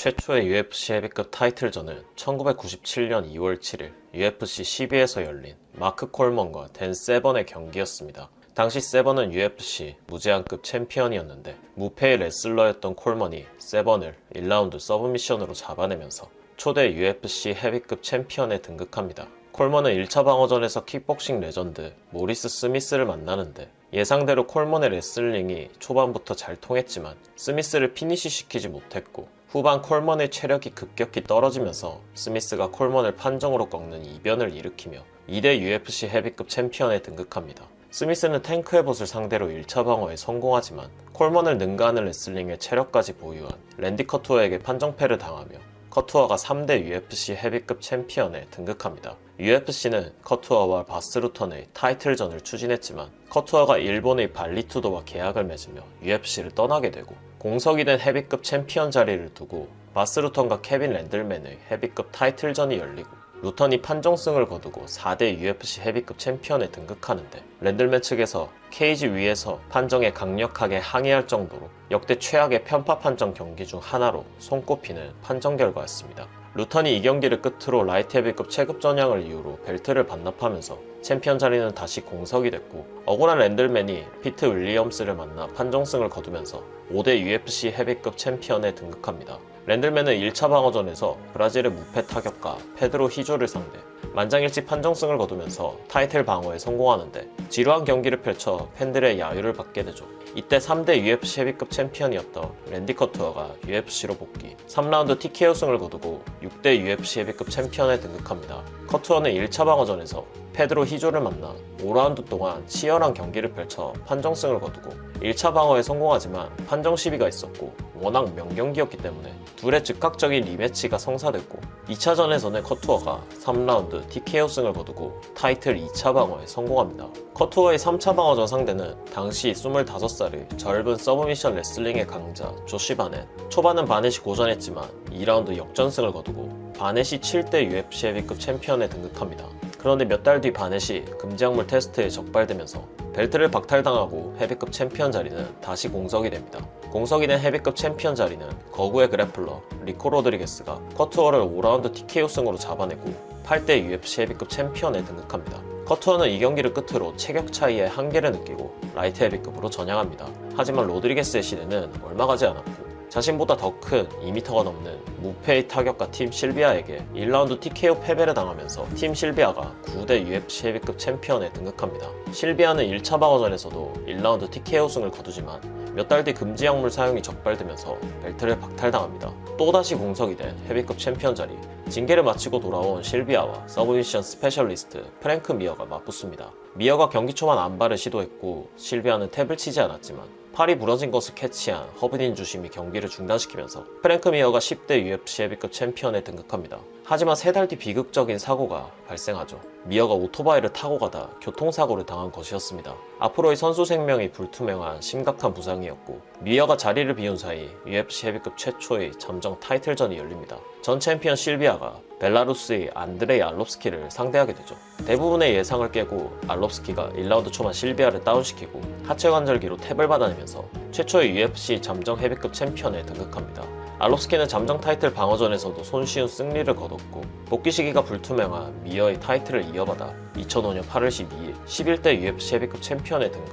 최초의 UFC 헤비급 타이틀전은 1997년 2월 7일 UFC 12에서 열린 마크 콜먼과 댄 세번의 경기였습니다. 당시 세번은 UFC 무제한급 챔피언이었는데 무패의 레슬러였던 콜먼이 세번을 1라운드 서브미션으로 잡아내면서 초대 UFC 헤비급 챔피언에 등극합니다. 콜먼은 1차 방어전에서 킥복싱 레전드 모리스 스미스를 만나는데 예상대로 콜먼의 레슬링이 초반부터 잘 통했지만 스미스를 피니시 시키지 못했고 후반 콜먼의 체력이 급격히 떨어지면서 스미스가 콜먼을 판정으로 꺾는 이변을 일으키며 2대 UFC 헤비급 챔피언에 등극합니다. 스미스는 탱크 에봇을 상대로 1차 방어에 성공하지만 콜먼을 능가하는 레슬링의 체력까지 보유한 랜디 커투어에게 판정패를 당하며 커투어가 3대 UFC 헤비급 챔피언에 등극합니다. UFC는 커투어와 바스루턴의 타이틀전을 추진했지만 커투어가 일본의 발리투도와 계약을 맺으며 UFC를 떠나게 되고 공석이 된 헤비급 챔피언 자리를 두고 바스루턴과 케빈 랜들맨의 헤비급 타이틀전이 열리고 루턴이 판정승을 거두고 4대 UFC 헤비급 챔피언에 등극하는데 랜들맨 측에서 케이지 위에서 판정에 강력하게 항의할 정도로 역대 최악의 편파 판정 경기 중 하나로 손꼽히는 판정 결과였습니다. 루턴이 이 경기를 끝으로 라이트 헤비급 체급 전향을 이유로 벨트를 반납하면서 챔피언 자리는 다시 공석이 됐고 억울한 랜들맨이 피트 윌리엄스를 만나 판정승을 거두면서 5대 UFC 헤비급 챔피언에 등극합니다. 랜들맨은 1차 방어전에서 브라질의 무패 타격가 페드로 히조를 상대 만장일치 판정승을 거두면서 타이틀 방어에 성공하는데 지루한 경기를 펼쳐 팬들의 야유를 받게 되죠. 이때 3대 UFC 헤비급 챔피언이었던 랜디 커투어가 UFC로 복귀 3라운드 TKO 승을 거두고 6대 UFC 헤비급 챔피언에 등극합니다. 커투어는 1차 방어전에서 페드로 히조를 만나 5라운드 동안 치열한 경기를 펼쳐 판정승을 거두고 1차 방어에 성공하지만 판정 시비가 있었고 워낙 명경기였기 때문에 둘의 즉각적인 리매치가 성사됐고 2차전에서는 커투어가 3라운드 TKO 승을 거두고 타이틀 2차 방어에 성공합니다. 커투어의 3차 방어전 상대는 당시 25살의 젊은 서브미션 레슬링의 강자 조시 바넷. 초반은 바넷이 고전했지만 2라운드 역전승을 거두고 바넷이 7대 UFC 헤비급 챔피언에 등극합니다. 그런데 몇 달 뒤 바넷이 금지약물 테스트에 적발되면서 벨트를 박탈당하고 헤비급 챔피언 자리는 다시 공석이 됩니다. 공석이 된 헤비급 챔피언 자리는 거구의 그래플러 리코 로드리게스가 커투어를 5라운드 TKO 승으로 잡아내고 8대 UFC 헤비급 챔피언에 등극합니다. 커투어는 이 경기를 끝으로 체격 차이의 한계를 느끼고 라이트 헤비급으로 전향합니다. 하지만 로드리게스의 시대는 얼마 가지 않았고 자신보다 더 큰 2m가 넘는 무패의 타격가 팀 실비아에게 1라운드 TKO 패배를 당하면서 팀 실비아가 9대 UFC 헤비급 챔피언에 등극합니다. 실비아는 1차 방어전에서도 1라운드 TKO 승을 거두지만 몇 달 뒤 금지 약물 사용이 적발되면서 벨트를 박탈당합니다. 또다시 공석이 된 헤비급 챔피언 자리 징계를 마치고 돌아온 실비아와 서브미션 스페셜리스트 프랭크 미어가 맞붙습니다. 미어가 경기 초반 안발을 시도했고 실비아는 탭을 치지 않았지만 팔이 부러진 것을 캐치한 허브딘 주심이 경기를 중단시키면서 프랭크 미어가 10대 UFC 헤비급 챔피언에 등극합니다. 하지만 3달 뒤 비극적인 사고가 발생하죠. 미어가 오토바이를 타고 가다 교통사고를 당한 것이었습니다. 앞으로의 선수 생명이 불투명한 심각한 부상이었고 미어가 자리를 비운 사이 UFC 헤비급 최초의 잠정 타이틀전이 열립니다. 전 챔피언 실비아가 벨라루스의 안드레이 알롭스키를 상대하게 되죠. 대부분의 예상을 깨고 알롭스키가 1라운드 초반 실비아를 다운시키고 하체 관절기로 탭을 받아내면서 최초의 UFC 잠정 헤비급 챔피언에 등극합니다. 알롭스키는 잠정 타이틀 방어전에서도 손쉬운 승리를 거뒀고 복귀 시기가 불투명한 미어의 타이틀을 이어받아 2005년 8월 12일 11대 UFC 헤비급 챔피언에 등극.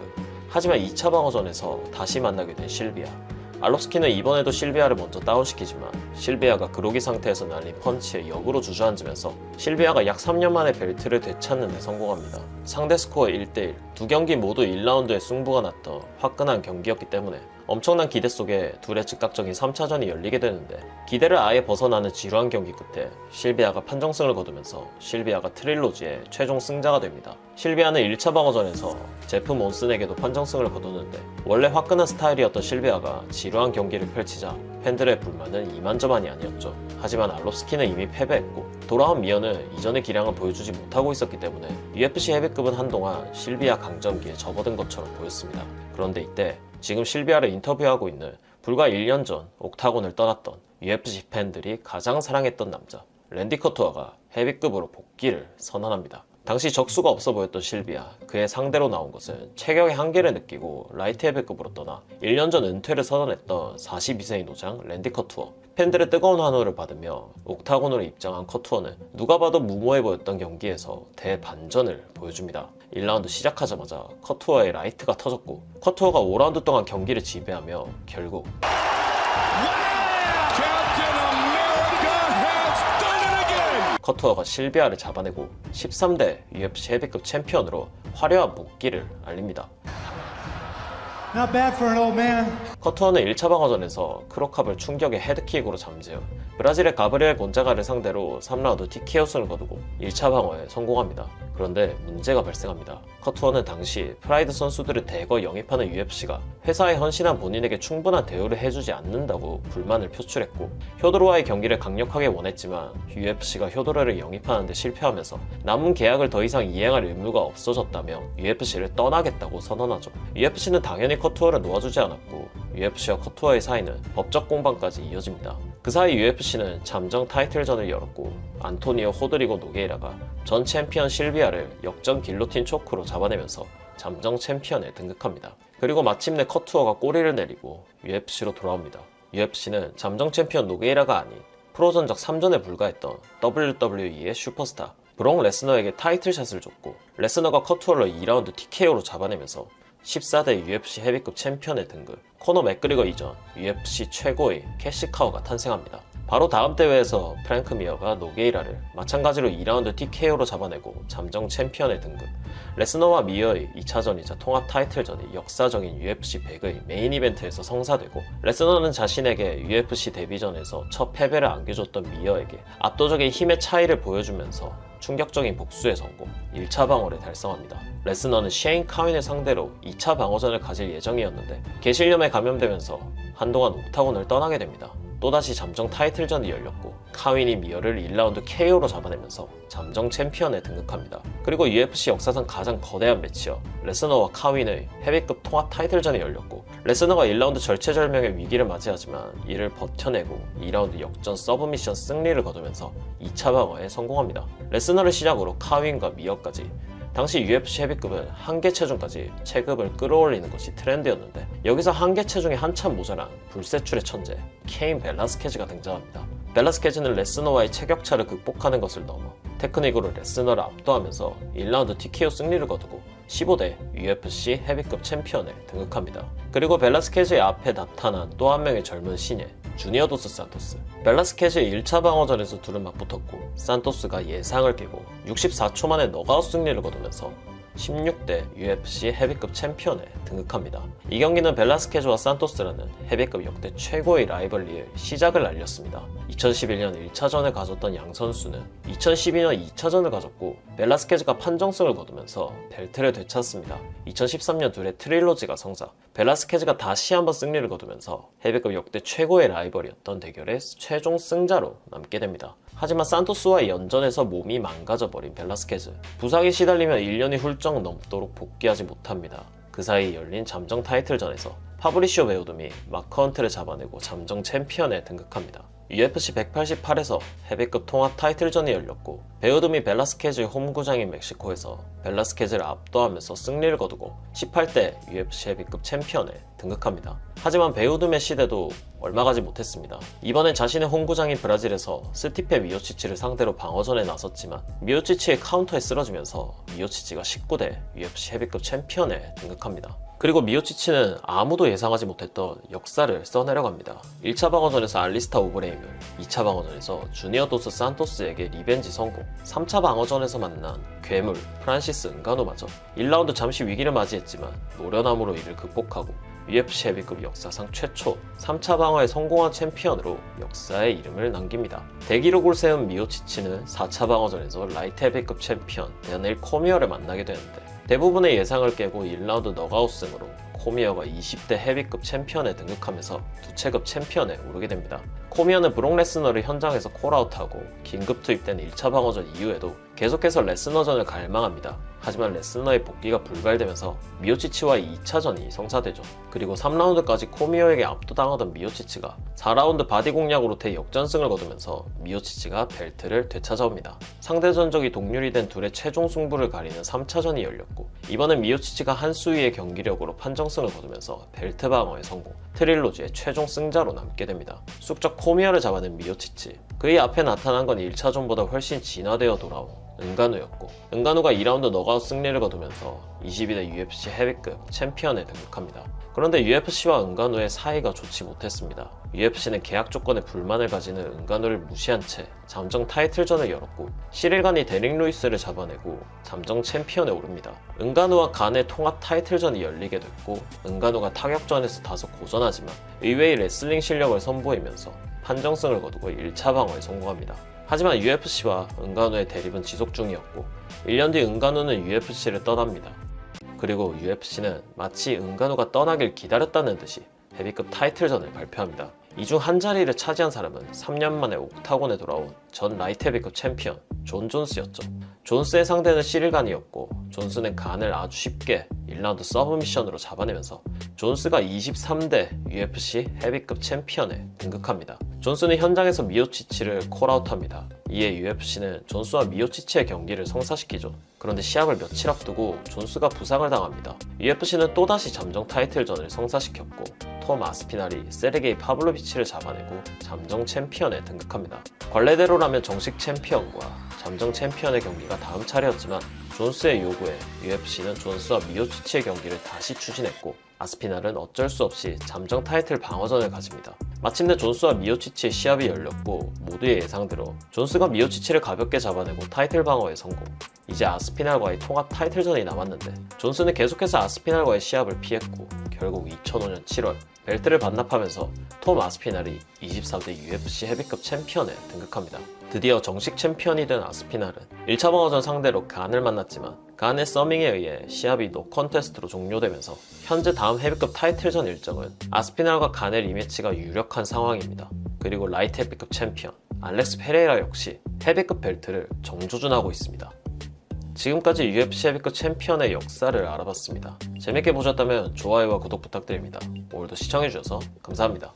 하지만 2차 방어전에서 다시 만나게 된 실비아. 알롭스키는 이번에도 실비아를 먼저 다운시키지만 실비아가 그로기 상태에서 날린 펀치에 역으로 주저앉으면서 실비아가 약 3년 만에 벨트를 되찾는 데 성공합니다. 상대 스코어 1대1, 두 경기 모두 1라운드에 승부가 났던 화끈한 경기였기 때문에 엄청난 기대 속에 둘의 즉각적인 3차전이 열리게 되는데 기대를 아예 벗어나는 지루한 경기 끝에 실비아가 판정승을 거두면서 실비아가 트릴로지의 최종 승자가 됩니다. 실비아는 1차 방어전에서 제프 몬슨에게도 판정승을 거두는데 원래 화끈한 스타일이었던 실비아가 지루한 경기를 펼치자 팬들의 불만은 이만저만이 아니었죠. 하지만 알롭스키는 이미 패배했고 돌아온 미어는 이전의 기량을 보여주지 못하고 있었기 때문에 UFC 헤비급은 한동안 실비아 강점기에 접어든 것처럼 보였습니다. 그런데 이때 지금 실비아를 인터뷰하고 있는 불과 1년 전 옥타곤을 떠났던 UFC 팬들이 가장 사랑했던 남자 랜디 커투어가 헤비급으로 복귀를 선언합니다. 당시 적수가 없어 보였던 실비아, 그의 상대로 나온 것은 체격의 한계를 느끼고 라이트 헤비급으로 떠나 1년 전 은퇴를 선언했던 42세의 노장 랜디 커투어. 팬들의 뜨거운 환호를 받으며 옥타곤으로 입장한 커투어는 누가 봐도 무모해 보였던 경기에서 대반전을 보여줍니다. 1라운드 시작하자마자 커투어의 라이트가 터졌고 커투어가 5라운드 동안 경기를 지배하며 결국 커투어가 실비아를 잡아내고 13대 UFC 헤비급 챔피언으로 화려한 복귀를 알립니다. Not bad for an old man. 커투어는 1차 방어전에서 크로캅을 충격의 헤드킥으로 잠재워 브라질의 가브리엘 곤자가를 상대로 3라운드 TKO 승을 거두고 1차 방어에 성공합니다. 그런데 문제가 발생합니다. 커투어는 당시 프라이드 선수들을 대거 영입하는 UFC가 회사에 헌신한 본인에게 충분한 대우를 해주지 않는다고 불만을 표출했고 효도로와의 경기를 강력하게 원했지만 UFC가 효도로를 영입하는 데 실패하면서 남은 계약을 더 이상 이행할 의무가 없어졌다며 UFC를 떠나겠다고 선언하죠. UFC는 당연히 커투어를 놓아주지 않았고 UFC와 커투어의 사이는 법적 공방까지 이어집니다. 그 사이 UFC는 잠정 타이틀전을 열었고 안토니오 호드리고 노게이라가 전 챔피언 실비아를 역전 길로틴 초크로 잡아내면서 잠정 챔피언에 등극합니다. 그리고 마침내 커투어가 꼬리를 내리고 UFC로 돌아옵니다. UFC는 잠정 챔피언 노게이라가 아닌 프로 전적 3전에 불과했던 WWE의 슈퍼스타 브록 레스너에게 타이틀샷을 줬고 레스너가 커투어를 2라운드 TKO로 잡아내면서 14대 UFC 헤비급 챔피언에 등극. 코너 맥그리거 이전 UFC 최고의 캐시카우가 탄생합니다. 바로 다음 대회에서 프랭크 미어가 노게이라를 마찬가지로 2라운드 TKO로 잡아내고 잠정 챔피언에 등극. 레스너와 미어의 2차전이자 통합 타이틀전이 역사적인 UFC 100의 메인 이벤트에서 성사되고 레스너는 자신에게 UFC 데뷔전에서 첫 패배를 안겨줬던 미어에게 압도적인 힘의 차이를 보여주면서 충격적인 복수에 성공, 1차 방어를 달성합니다. 레스너는 셰인 카윈을 상대로 2차 방어전을 가질 예정이었는데 개실염에 감염되면서 한동안 옥타곤을 떠나게 됩니다. 또다시 잠정 타이틀전이 열렸고 카윈이 미어를 1라운드 KO로 잡아내면서 잠정 챔피언에 등극합니다. 그리고 UFC 역사상 가장 거대한 매치여 레스너와 카윈의 헤비급 통합 타이틀전이 열렸고 레스너가 1라운드 절체절명의 위기를 맞이하지만 이를 버텨내고 2라운드 역전 서브미션 승리를 거두면서 2차 방어에 성공합니다. 레스너를 시작으로 카윈과 미어까지 당시 UFC 헤비급은 한계 체중까지 체급을 끌어올리는 것이 트렌드였는데 여기서 한계 체중이 한참 모자란 불세출의 천재 케인 벨라스케즈가 등장합니다. 벨라스케즈는 레스너와의 체격차를 극복하는 것을 넘어 테크닉으로 레스너를 압도하면서 1라운드 TKO 승리를 거두고 15대 UFC 헤비급 챔피언에 등극합니다. 그리고 벨라스케즈의 앞에 나타난 또 한 명의 젊은 신예 주니어 도스 산토스. 벨라스케즈의 1차 방어전에서 둘은 맞붙었고 산토스가 예상을 깨고 64초 만에 너가웃 승리를 거두면서 16대 UFC 헤비급 챔피언에 등극합니다. 이 경기는 벨라스케즈와 산토스라는 헤비급 역대 최고의 라이벌리의 시작을 알렸습니다. 2011년 1차전을 가졌던 양 선수는 2012년 2차전을 가졌고 벨라스케즈가 판정승을 거두면서 벨트를 되찾습니다. 2013년 둘의 트릴로지가 성사, 벨라스케즈가 다시 한번 승리를 거두면서 헤비급 역대 최고의 라이벌이었던 대결의 최종 승자로 남게 됩니다. 하지만 산토스와의 연전에서 몸이 망가져버린 벨라스케즈. 부상에 시달리며 1년이 훌쩍 넘도록 복귀하지 못합니다. 그 사이 열린 잠정 타이틀전에서 파브리시오 베오둠이 마크 헌트를 잡아내고 잠정 챔피언에 등극합니다. UFC 188에서 헤비급 통합 타이틀전이 열렸고 베오둠이 벨라스케즈의 홈구장인 멕시코에서 벨라스케즈를 압도하면서 승리를 거두고 18대 UFC 헤비급 챔피언에 등극합니다. 하지만 베오둠의 시대도 얼마 가지 못했습니다. 이번엔 자신의 홈구장인 브라질에서 스티페 미오치치를 상대로 방어전에 나섰지만 미오치치의 카운터에 쓰러지면서 미오치치가 19대 UFC 헤비급 챔피언에 등극합니다. 그리고 미오치치는 아무도 예상하지 못했던 역사를 써내려갑니다. 1차 방어전에서 알리스타 오브레임을, 2차 방어전에서 주니어 도스 산토스에게 리벤지 성공, 3차 방어전에서 만난 괴물 프란시스 은가노마저 1라운드 잠시 위기를 맞이했지만 노련함으로 이를 극복하고 UFC 헤비급 역사상 최초 3차 방어에 성공한 챔피언으로 역사에 이름을 남깁니다. 대기록을 세운 미오치치는 4차 방어전에서 라이트 헤비급 챔피언 데넬 코미어를 만나게 되는데 대부분의 예상을 깨고 1라운드 너가웃승으로 코미어가 20대 헤비급 챔피언에 등극하면서 두 체급 챔피언에 오르게 됩니다. 코미어는 브록 레스너를 현장에서 콜아웃하고 긴급 투입된 1차 방어전 이후에도 계속해서 레스너전을 갈망합니다. 하지만 레스너의 복귀가 불발되면서 미오치치와의 2차전이 성사되죠. 그리고 3라운드까지 코미어에게 압도당하던 미오치치가 4라운드 바디 공략으로 대역전승을 거두면서 미오치치가 벨트를 되찾아옵니다. 상대 전적이 동률이 된 둘의 최종 승부를 가리는 3차전이 열렸고, 이번엔 미오치치가 한 수위의 경기력으로 판정승을 거두면서 벨트 방어에 성공, 트릴로지의 최종 승자로 남게 됩니다. 숙적 코미어를 잡아낸 미오치치, 그의 앞에 나타난 건 1차전보다 훨씬 진화되어 돌아온 은가누였고, 은가누가 2라운드 너가웃 승리를 거두면서 22대 UFC 헤비급 챔피언에 등극합니다. 그런데 UFC와 은가누의 사이가 좋지 못했습니다. UFC는 계약 조건에 불만을 가지는 은가누를 무시한 채 잠정 타이틀전을 열었고, 7일간이 데릭 루이스를 잡아내고 잠정 챔피언에 오릅니다. 은가누와 간의 통합 타이틀전이 열리게 됐고, 은가누가 타격전에서 다소 고전하지만 의외의 레슬링 실력을 선보이면서 판정승을 거두고 1차 방어에 성공합니다. 하지만 UFC와 은가누의 대립은 지속 중이었고, 1년 뒤 은가누는 UFC를 떠납니다. 그리고 UFC는 마치 은가누가 떠나길 기다렸다는 듯이 헤비급 타이틀전을 발표합니다. 이 중 한 자리를 차지한 사람은 3년 만에 옥타곤에 돌아온 전 라이트 헤비급 챔피언 존 존스였죠. 존스의 상대는 시릴간이었고, 존스는 간을 아주 쉽게 1라운드 서브미션으로 잡아내면서 존스가 23대 UFC 헤비급 챔피언에 등극합니다. 존스는 현장에서 미오치치를 콜아웃합니다. 이에 UFC는 존스와 미오치치의 경기를 성사시키죠. 그런데 시합을 며칠 앞두고 존스가 부상을 당합니다. UFC는 또다시 잠정 타이틀전을 성사시켰고, 톰 아스피날이 세르게이 파블로비치를 잡아내고 잠정 챔피언에 등극합니다. 관례대로라면 정식 챔피언과 잠정 챔피언의 경기가 다음 차례였지만, 존스의 요구에 UFC는 존스와 미오치치의 경기를 다시 추진했고, 아스피날은 어쩔 수 없이 잠정 타이틀 방어전을 가집니다. 마침내 존스와 미오치치의 시합이 열렸고, 모두의 예상대로 존스가 미오치치를 가볍게 잡아내고 타이틀 방어에 성공. 이제 아스피날과의 통합 타이틀전이 남았는데, 존스는 계속해서 아스피날과의 시합을 피했고, 결국 2005년 7월 벨트를 반납하면서 톰 아스피날이 23대 UFC 헤비급 챔피언에 등극합니다. 드디어 정식 챔피언이 된 아스피날은 1차 방어전 상대로 간을 만났지만, 간의 서밍에 의해 시합이 노 컨테스트로 종료되면서 현재 다음 헤비급 타이틀전 일정은 아스피날과 간의 리매치가 유력한 상황입니다. 그리고 라이트 헤비급 챔피언 알렉스 페레이라 역시 헤비급 벨트를 정조준하고 있습니다. 지금까지 UFC 헤비급 챔피언의 역사를 알아봤습니다. 재밌게 보셨다면 좋아요와 구독 부탁드립니다. 오늘도 시청해주셔서 감사합니다.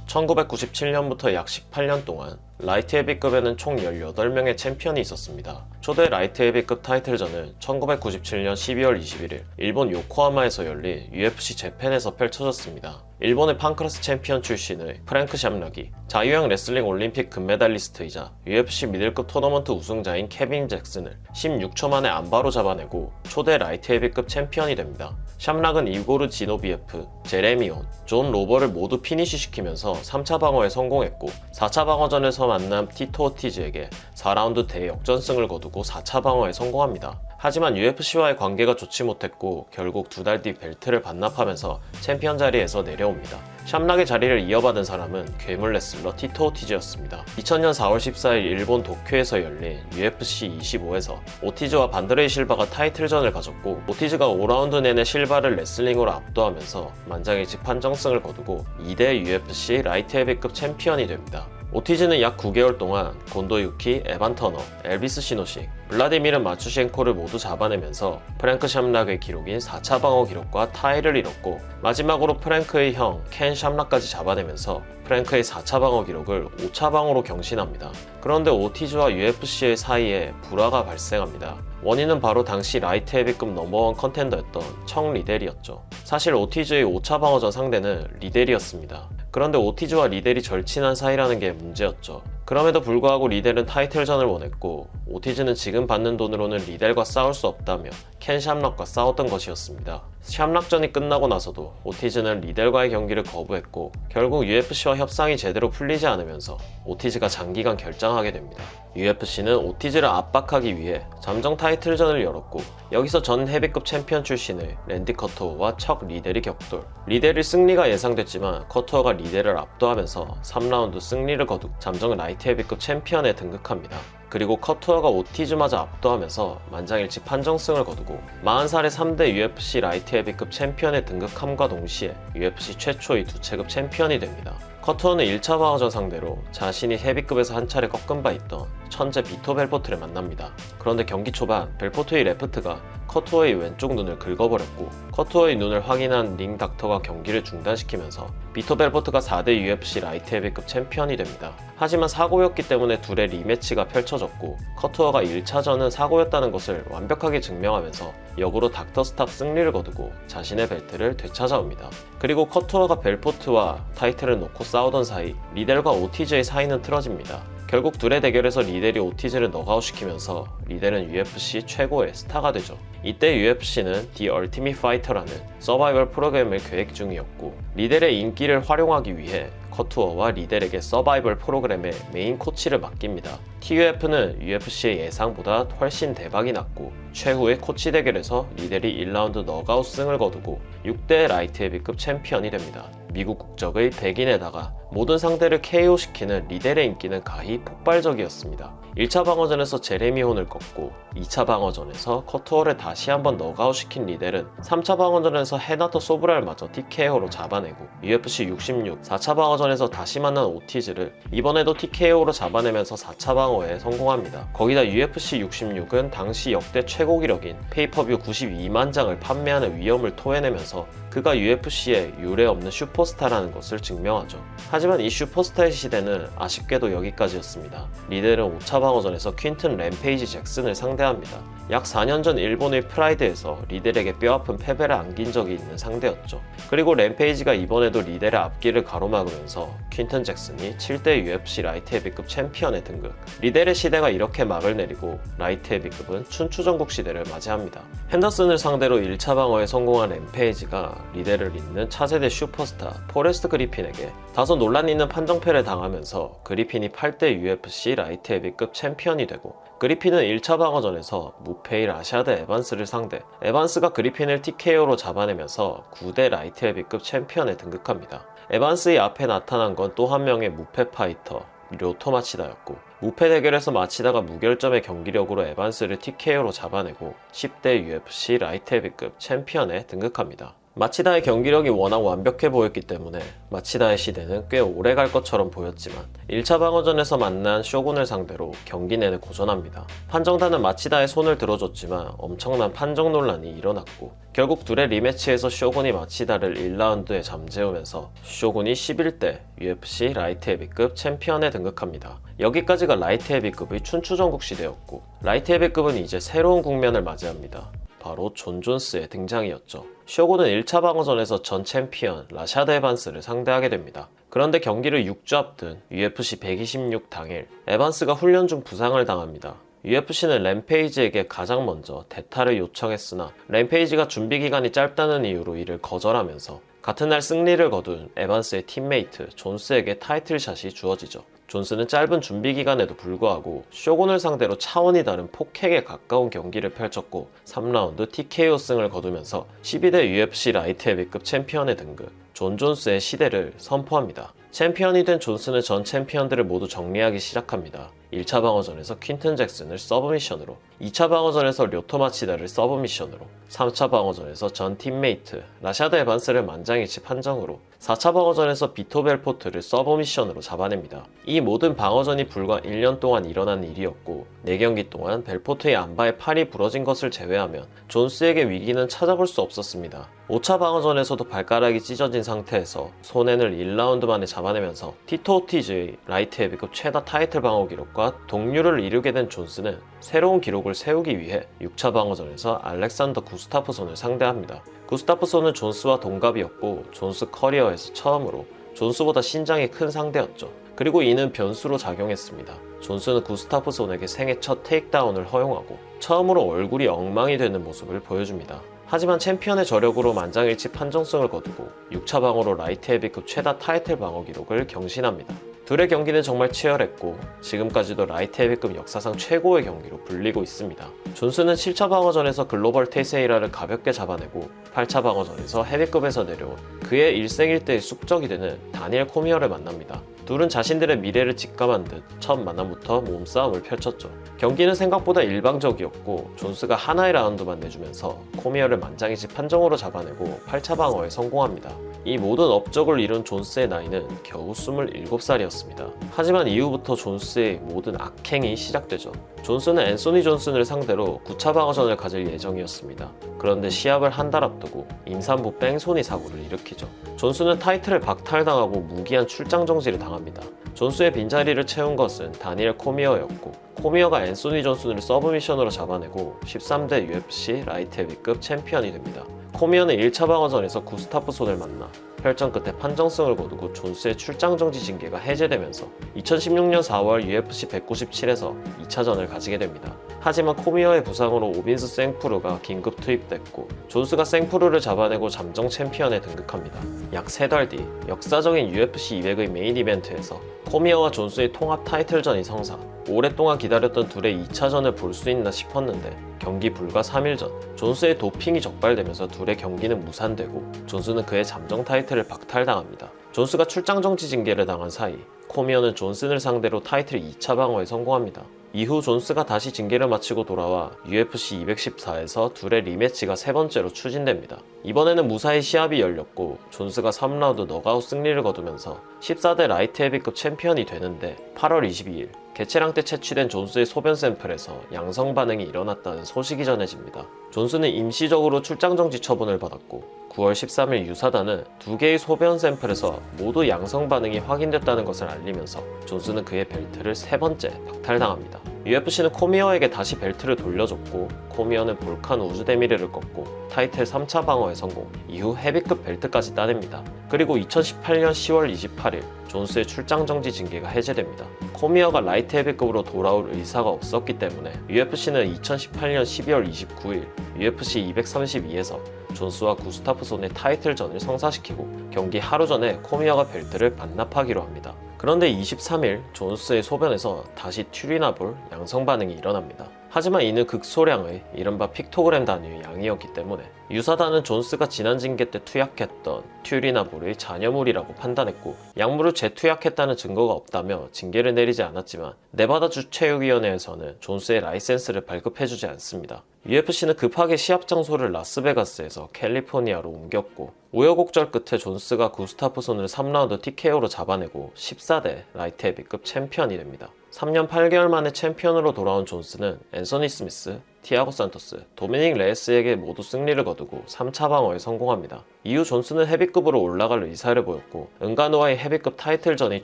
1997년부터 약 18년 동안 라이트 헤비급에는 총 18명의 챔피언이 있었습니다. 초대 라이트 헤비급 타이틀전은 1997년 12월 21일 일본 요코하마에서 열린 UFC 재팬에서 펼쳐졌습니다. 일본의 판크라스 챔피언 출신의 프랭크 샴락이 자유형 레슬링 올림픽 금메달리스트이자 UFC 미들급 토너먼트 우승자인 케빈 잭슨을 16초 만에 안바로 잡아내고 초대 라이트 헤비급 챔피언이 됩니다. 샴락은 이고르 지노비에프, 제레미 온, 존 로버를 모두 피니시 시키면서 3차 방어에 성공했고, 4차 방어전에서 만난 티토 오티즈에게 4라운드 대역전승을 거두고 4차 방어에 성공합니다. 하지만 UFC와의 관계가 좋지 못했고, 결국 2달 뒤 벨트를 반납하면서 챔피언 자리에서 내려옵니다. 샴락의 자리를 이어받은 사람은 괴물 레슬러 티토 오티즈였습니다. 2000년 4월 14일 일본 도쿄에서 열린 UFC 25에서 오티즈와 반드레이 실바가 타이틀전을 가졌고, 오티즈가 5라운드 내내 실바를 레슬링으로 압도하면서 만장일치 판정승을 거두고 2대 UFC 라이트 헤비급 챔피언이 됩니다. 오티즈는 약 9개월 동안 곤도 유키, 에반 터너, 엘비스 시노식, 블라디미르 마추셴코를 모두 잡아내면서 프랭크 샴락의 기록인 4차 방어 기록과 타이를 이뤘고, 마지막으로 프랭크의 형 켄 샴락까지 잡아내면서 프랭크의 4차 방어 기록을 5차 방어로 경신합니다. 그런데 오티즈와 UFC의 사이에 불화가 발생합니다. 원인은 바로 당시 라이트 헤비급 넘버원 컨텐더였던 청 리델이었죠. 사실 오티즈의 5차 방어전 상대는 리델이었습니다. 그런데 오티즈와 리델이 절친한 사이라는 게 문제였죠. 그럼에도 불구하고 리델은 타이틀전을 원했고, 오티즈는 지금 받는 돈으로는 리델과 싸울 수 없다며 켄 샴락과 싸웠던 것이었습니다. 샴락전이 끝나고 나서도 오티즈는 리델과의 경기를 거부했고, 결국 UFC와 협상이 제대로 풀리지 않으면서 오티즈가 장기간 결장하게 됩니다. UFC는 오티즈를 압박하기 위해 잠정 타이틀전을 열었고, 여기서 전 헤비급 챔피언 출신의 랜디 커투어와 척 리델이 격돌. 리델의 승리가 예상됐지만 커투어가 리델을 압도하면서 3라운드 승리를 거두고 잠정 라이트 헤비급 챔피언에 등극합니다. 그리고 커투어가 오티즈마저 압도하면서 만장일치 판정승을 거두고 40살에 3대 UFC 라이트 헤비급 챔피언에 등극함과 동시에 UFC 최초의 두 체급 챔피언이 됩니다. 커투어는 1차 방어전 상대로 자신이 헤비급에서 한 차례 꺾은 바 있던 천재 비토 벨포트를 만납니다. 그런데 경기 초반 벨포트의 레프트가 커투어의 왼쪽 눈을 긁어버렸고 커투어의 눈을 확인한 링 닥터가 경기를 중단시키면서 비토 벨포트가 4대 UFC 라이트 헤비급 챔피언이 됩니다. 하지만 사고였기 때문에 둘의 리매치가 펼쳐졌고 커투어가 1차전은 사고였다는 것을 완벽하게 증명하면서 역으로 닥터 스탑 승리를 거두고 자신의 벨트를 되찾아옵니다. 그리고 커투어가 벨포트와 타이틀을 놓고 싸우던 사이 리델과 오티즈의 사이는 틀어집니다. 결국 둘의 대결에서 리델이 오티즈를 넉아웃시키면서 리델은 UFC 최고의 스타가 되죠. 이때 UFC는 The Ultimate Fighter라는 서바이벌 프로그램을 계획 중이었고 리델의 인기를 활용하기 위해 커투어와 리델에게 서바이벌 프로그램의 메인 코치를 맡깁니다. TUF는 UFC의 예상보다 훨씬 대박이 났고 최후의 코치 대결에서 리델이 1라운드 넉아웃 승을 거두고 6대 라이트 헤비급 챔피언이 됩니다. 미국 국적의 백인에다가 모든 상대를 KO시키는 리델의 인기는 가히 폭발적이었습니다. 1차 방어전에서 제레미 혼을 꺾고 2차 방어전에서 커투어를 다시 한번 넉아웃시킨 리델은 3차 방어전에서 헤나토 소브라를 마저 TKO로 잡아내고 UFC 66 4차 방어전에서 다시 만난 오티즈를 이번에도 TKO로 잡아내면서 4차 방어에 성공합니다. 거기다 UFC 66은 당시 역대 최고 기록인 페이퍼뷰 92만 장을 판매하는 위험을 토해내면서 그가 UFC의 유례없는 슈퍼스타라는 것을 증명하죠. 하지만 이 슈퍼스타의 시대는 아쉽게도 여기까지였습니다. 리델은 5차 방어전에서 퀸튼 램페이지 잭슨을 상대합니다. 약 4년 전 일본의 프라이드에서 리델에게 뼈아픈 패배를 안긴 적이 있는 상대였죠. 그리고 램페이지가 이번에도 리델의 앞길을 가로막으면서 퀸튼 잭슨이 7대 UFC 라이트 헤비급 챔피언에 등극. 리델의 시대가 이렇게 막을 내리고 라이트 헤비급은 춘추전국 시대를 맞이합니다. 핸더슨을 상대로 1차 방어에 성공한 램페이지가 리델을 잇는 차세대 슈퍼스타 포레스트 그리핀에게 다소 논란 있는 판정패를 당하면서 그리핀이 8대 UFC 라이트 헤비급 챔피언이 되고 그리핀은 1차 방어전에서 무패의 라샤드 에반스를 상대 에반스가 그리핀을 TKO로 잡아내면서 9대 라이트 헤비급 챔피언에 등극합니다. 에반스의 앞에 나타난 건 또 한 명의 무패 파이터 료토 마치다였고 무패 대결에서 마치다가 무결점의 경기력으로 에반스를 TKO로 잡아내고 10대 UFC 라이트 헤비급 챔피언에 등극합니다. 마치다의 경기력이 워낙 완벽해 보였기 때문에 마치다의 시대는 꽤 오래 갈 것처럼 보였지만 1차 방어전에서 만난 쇼군을 상대로 경기 내내 고전합니다. 판정단은 마치다의 손을 들어줬지만 엄청난 판정 논란이 일어났고 결국 둘의 리매치에서 쇼군이 마치다를 1라운드에 잠재우면서 쇼군이 11대 UFC 라이트 헤비급 챔피언에 등극합니다. 여기까지가 라이트 헤비급의 춘추전국 시대였고 라이트 헤비급은 이제 새로운 국면을 맞이합니다. 바로 존 존스의 등장이었죠. 쇼군은 1차 방어전에서 전 챔피언 라샤드 에반스를 상대하게 됩니다. 그런데 경기를 6주 앞둔 UFC 126 당일 에반스가 훈련 중 부상을 당합니다. UFC는 램페이지에게 가장 먼저 대타를 요청했으나 램페이지가 준비 기간이 짧다는 이유로 이를 거절하면서 같은 날 승리를 거둔 에반스의 팀메이트 존스에게 타이틀샷이 주어지죠. 존스는 짧은 준비 기간에도 불구하고 쇼군을 상대로 차원이 다른 폭핵에 가까운 경기를 펼쳤고 3라운드 TKO 승을 거두면서 12대 UFC 라이트 헤비급 챔피언에 등극, 존 존스의 시대를 선포합니다. 챔피언이 된 존스는 전 챔피언들을 모두 정리하기 시작합니다. 1차 방어전에서 퀸튼 잭슨을 서브미션으로, 2차 방어전에서 료토 마치다를 서브미션으로, 3차 방어전에서 전 팀메이트 라샤드 에반스를 만장일치 판정으로, 4차 방어전에서 비토 벨포트를 서브미션으로 잡아냅니다. 이 모든 방어전이 불과 1년 동안 일어난 일이었고 4경기 동안 벨포트의 안바에 팔이 부러진 것을 제외하면 존스에게 위기는 찾아볼 수 없었습니다. 5차 방어전에서도 발가락이 찢어진 상태에서 손앤을 1라운드 만에 잡아내면서 티토 오티즈의 라이트 헤비급 최다 타이틀 방어 기록과 동률을 이루게 된 존스는 새로운 기록을 세우기 위해 6차 방어전에서 알렉산더 구스타프손을 상대합니다. 구스타프손은 존스와 동갑이었고 존스 커리어에서 처음으로 존스보다 신장이 큰 상대였죠. 그리고 이는 변수로 작용했습니다. 존스는 구스타프손에게 생애 첫 테이크다운을 허용하고 처음으로 얼굴이 엉망이 되는 모습을 보여줍니다. 하지만 챔피언의 저력으로 만장일치 판정승을 거두고 6차 방어로 라이트 헤비급 최다 타이틀 방어 기록을 경신합니다. 둘의 경기는 정말 치열했고 지금까지도 라이트 헤비급 역사상 최고의 경기로 불리고 있습니다. 존슨은 7차 방어전에서 글로벌 테세이라를 가볍게 잡아내고 8차 방어전에서 헤비급에서 내려온 그의 일생일대의 숙적이 되는 다니엘 코미어를 만납니다. 둘은 자신들의 미래를 직감한 듯 첫 만남부터 몸싸움을 펼쳤죠. 경기는 생각보다 일방적이었고 존스가 하나의 라운드만 내주면서 코미어를 만장일치 판정으로 잡아내고 8차 방어에 성공합니다. 이 모든 업적을 이룬 존스의 나이는 겨우 27살이었습니다. 하지만 이후부터 존스의 모든 악행이 시작되죠. 존스는 앤소니 존슨을 상대로 9차 방어전을 가질 예정이었습니다. 그런데 시합을 한 달 앞두고 임산부 뺑소니 사고를 일으키죠. 존스는 타이틀을 박탈당하고 무기한 출장 정지를 당합니다. 존스의 빈자리를 채운 것은 다니엘 코미어였고 코미어가 앤소니 존슨을 서브미션으로 잡아내고 13대 UFC 라이트 헤비급 챔피언이 됩니다. 코미어는 1차 방어전에서 구스타프손을 만나 혈전 끝에 판정승을 거두고 존스의 출장 정지 징계가 해제되면서 2016년 4월 UFC 197에서 2차전을 가지게 됩니다. 하지만 코미어의 부상으로 오빈스 생푸르가 긴급 투입됐고 존스가 생푸르를 잡아내고 잠정 챔피언에 등극합니다. 약 3달 뒤 역사적인 UFC 200의 메인 이벤트에서 코미어와 존스의 통합 타이틀전이 성사. 오랫동안 기다렸던 둘의 2차전을 볼 수 있나 싶었는데 경기 불과 3일 전 존스의 도핑이 적발되면서 둘의 경기는 무산되고 존스는 그의 잠정 타이틀을 박탈당합니다. 존스가 출장 정지 징계를 당한 사이 코미어는 존슨을 상대로 타이틀 2차 방어에 성공합니다. 이후 존스가 다시 징계를 마치고 돌아와 UFC 214에서 둘의 리매치가 3번째로 추진됩니다. 이번에는 무사히 시합이 열렸고 존스가 3라운드 너가웃 승리를 거두면서 14대 라이트 헤비급 챔피언이 되는데 8월 22일 개체량 때 채취된 존스의 소변 샘플에서 양성 반응이 일어났다는 소식이 전해집니다. 존스는 임시적으로 출장 정지 처분을 받았고 9월 13일 유사단은 2개의 소변 샘플에서 모두 양성 반응이 확인됐다는 것을 알리면서 존스는 그의 벨트를 3번째 박탈당합니다. UFC는 코미어에게 다시 벨트를 돌려줬고 코미어는 볼칸 우즈데미르를 꺾고 타이틀 3차 방어에 성공, 이후 헤비급 벨트까지 따냅니다. 그리고 2018년 10월 28일 존스의 출장 정지 징계가 해제됩니다. 코미어가 라이트 헤비급으로 돌아올 의사가 없었기 때문에 UFC는 2018년 12월 29일 UFC 232에서 존스와 구스타프손의 타이틀전을 성사시키고 경기 하루 전에 코미어가 벨트를 반납하기로 합니다. 그런데 23일 존스의 소변에서 다시 튜리나볼 양성 반응이 일어납니다. 하지만 이는 극소량의 이른바 픽토그램 단위의 양이었기 때문에 유사단은 존스가 지난 징계 때 투약했던 튜리나볼의 잔여물이라고 판단했고 약물을 재투약했다는 증거가 없다며 징계를 내리지 않았지만 네바다 주체육위원회에서는 존스의 라이센스를 발급해주지 않습니다. UFC는 급하게 시합 장소를 라스베가스에서 캘리포니아로 옮겼고 우여곡절 끝에 존스가 구스타프손을 3라운드 TKO로 잡아내고 14대 라이트 헤비급 챔피언이 됩니다. 3년 8개월 만에 챔피언으로 돌아온 존스는 앤서니 스미스, 티아고 산토스, 도미닉 레이스에게 모두 승리를 거두고 3차 방어에 성공합니다. 이후 존스는 헤비급으로 올라갈 의사를 보였고 은가노와의 헤비급 타이틀전이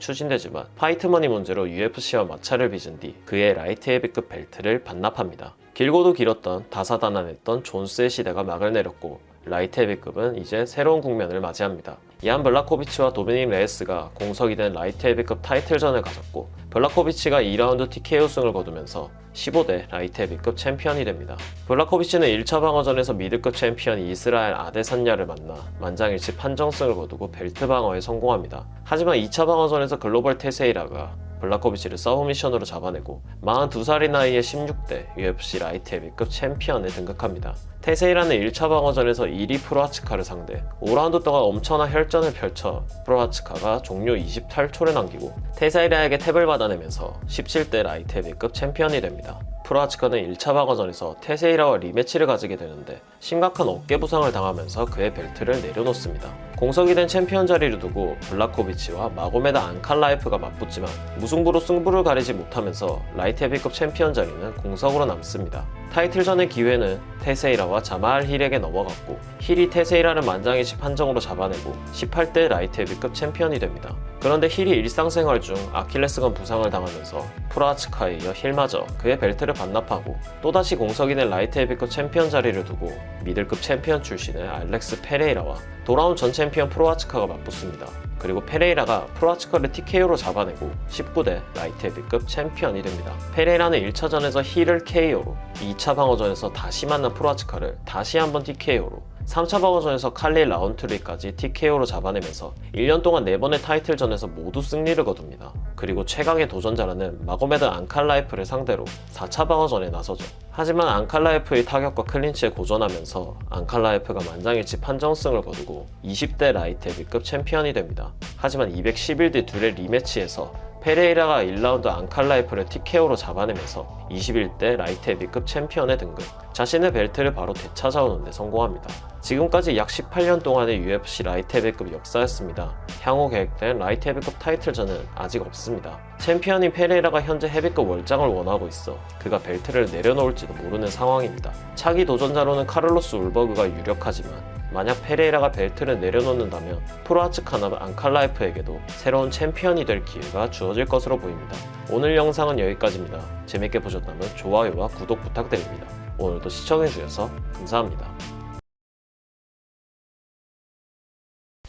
추진되지만 파이트머니 문제로 UFC와 마찰을 빚은 뒤 그의 라이트 헤비급 벨트를 반납합니다. 길고도 길었던 다사다난했던 존스의 시대가 막을 내렸고 라이트 헤비급은 이제 새로운 국면을 맞이합니다. 이안 블라코비치와 도미닉 레이스가 공석이 된 라이트 헤비급 타이틀전을 가졌고 블라코비치가 2라운드 TKO 승을 거두면서 15대 라이트 헤비급 챔피언이 됩니다. 블라코비치는 1차 방어전에서 미들급 챔피언 이스라엘 아데산야를 만나 만장일치 판정승을 거두고 벨트 방어에 성공합니다. 하지만 2차 방어전에서 글로벌 테세이라가 블라코비치를 서브미션으로 잡아내고 42살의 나이에 16대 UFC 라이트 헤비급 챔피언에 등극합니다. 테세이라는 1차 방어전에서 1위 프로아츠카를 상대 5라운드 동안 엄청난 혈전을 펼쳐 프로아츠카가 종료 28초를 남기고 테세이라에게 탭을 받아내면서 17대 라이트 헤비급 챔피언이 됩니다. 프로아츠카는 1차 방어전에서 테세이라와 리매치를 가지게 되는데 심각한 어깨 부상을 당하면서 그의 벨트를 내려놓습니다. 공석이 된 챔피언 자리를 두고 블라코비치와 마고메드 안칼라에프가 맞붙지만 무승부로 승부를 가리지 못하면서 라이트 헤비급 챔피언 자리는 공석으로 남습니다. 타이틀전의 기회는 테세이라와 자마알 힐에게 넘어갔고 힐이 테세이라를 만장일치 판정으로 잡아내고 18대 라이트 헤비급 챔피언이 됩니다. 그런데 힐이 일상생활 중 아킬레스건 부상을 당하면서 프로아츠카에 이어 힐마저 그의 벨트를 반납하고 또다시 공석이 된 라이트 헤비급 챔피언 자리를 두고 미들급 챔피언 출신의 알렉스 페레이라와 돌아온 전 챔피언 프로아츠카가 맞붙습니다. 그리고 페레이라가 프로아츠카를 TKO로 잡아내고 19대 라이트 헤비급 챔피언이 됩니다. 페레이라는 1차전에서 힐을 KO로 2차 방어전에서 다시 만난 프로아츠카를 다시 한번 TKO로 3차 방어전에서 칼리 라운트리까지 TKO로 잡아내면서 1년 동안 4번의 타이틀전에서 모두 승리를 거둡니다. 그리고 최강의 도전자라는 마고메드 앙칼라이프를 상대로 4차 방어전에 나서죠. 하지만 앙칼라이프의 타격과 클린치에 고전하면서 앙칼라이프가 만장일치 판정승을 거두고 20대 라이트 헤비급 챔피언이 됩니다. 하지만 211대 둘의 리매치에서 페레이라가 1라운드 앙칼라이프를 TKO로 잡아내면서 21대 라이트 헤비급 챔피언에 등극, 자신의 벨트를 바로 되찾아오는 데 성공합니다. 지금까지 약 18년 동안의 UFC 라이트 헤비급 역사였습니다. 향후 계획된 라이트 헤비급 타이틀전은 아직 없습니다. 챔피언인 페레이라가 현재 헤비급 월장을 원하고 있어 그가 벨트를 내려놓을지도 모르는 상황입니다. 차기 도전자로는 카를로스 울버그가 유력하지만 만약 페레이라가 벨트를 내려놓는다면 프로아츠카나 앙칼라이프에게도 새로운 챔피언이 될 기회가 주어질 것으로 보입니다. 오늘 영상은 여기까지입니다. 재밌게 보셨다면 좋아요와 구독 부탁드립니다. 오늘도 시청해주셔서 감사합니다.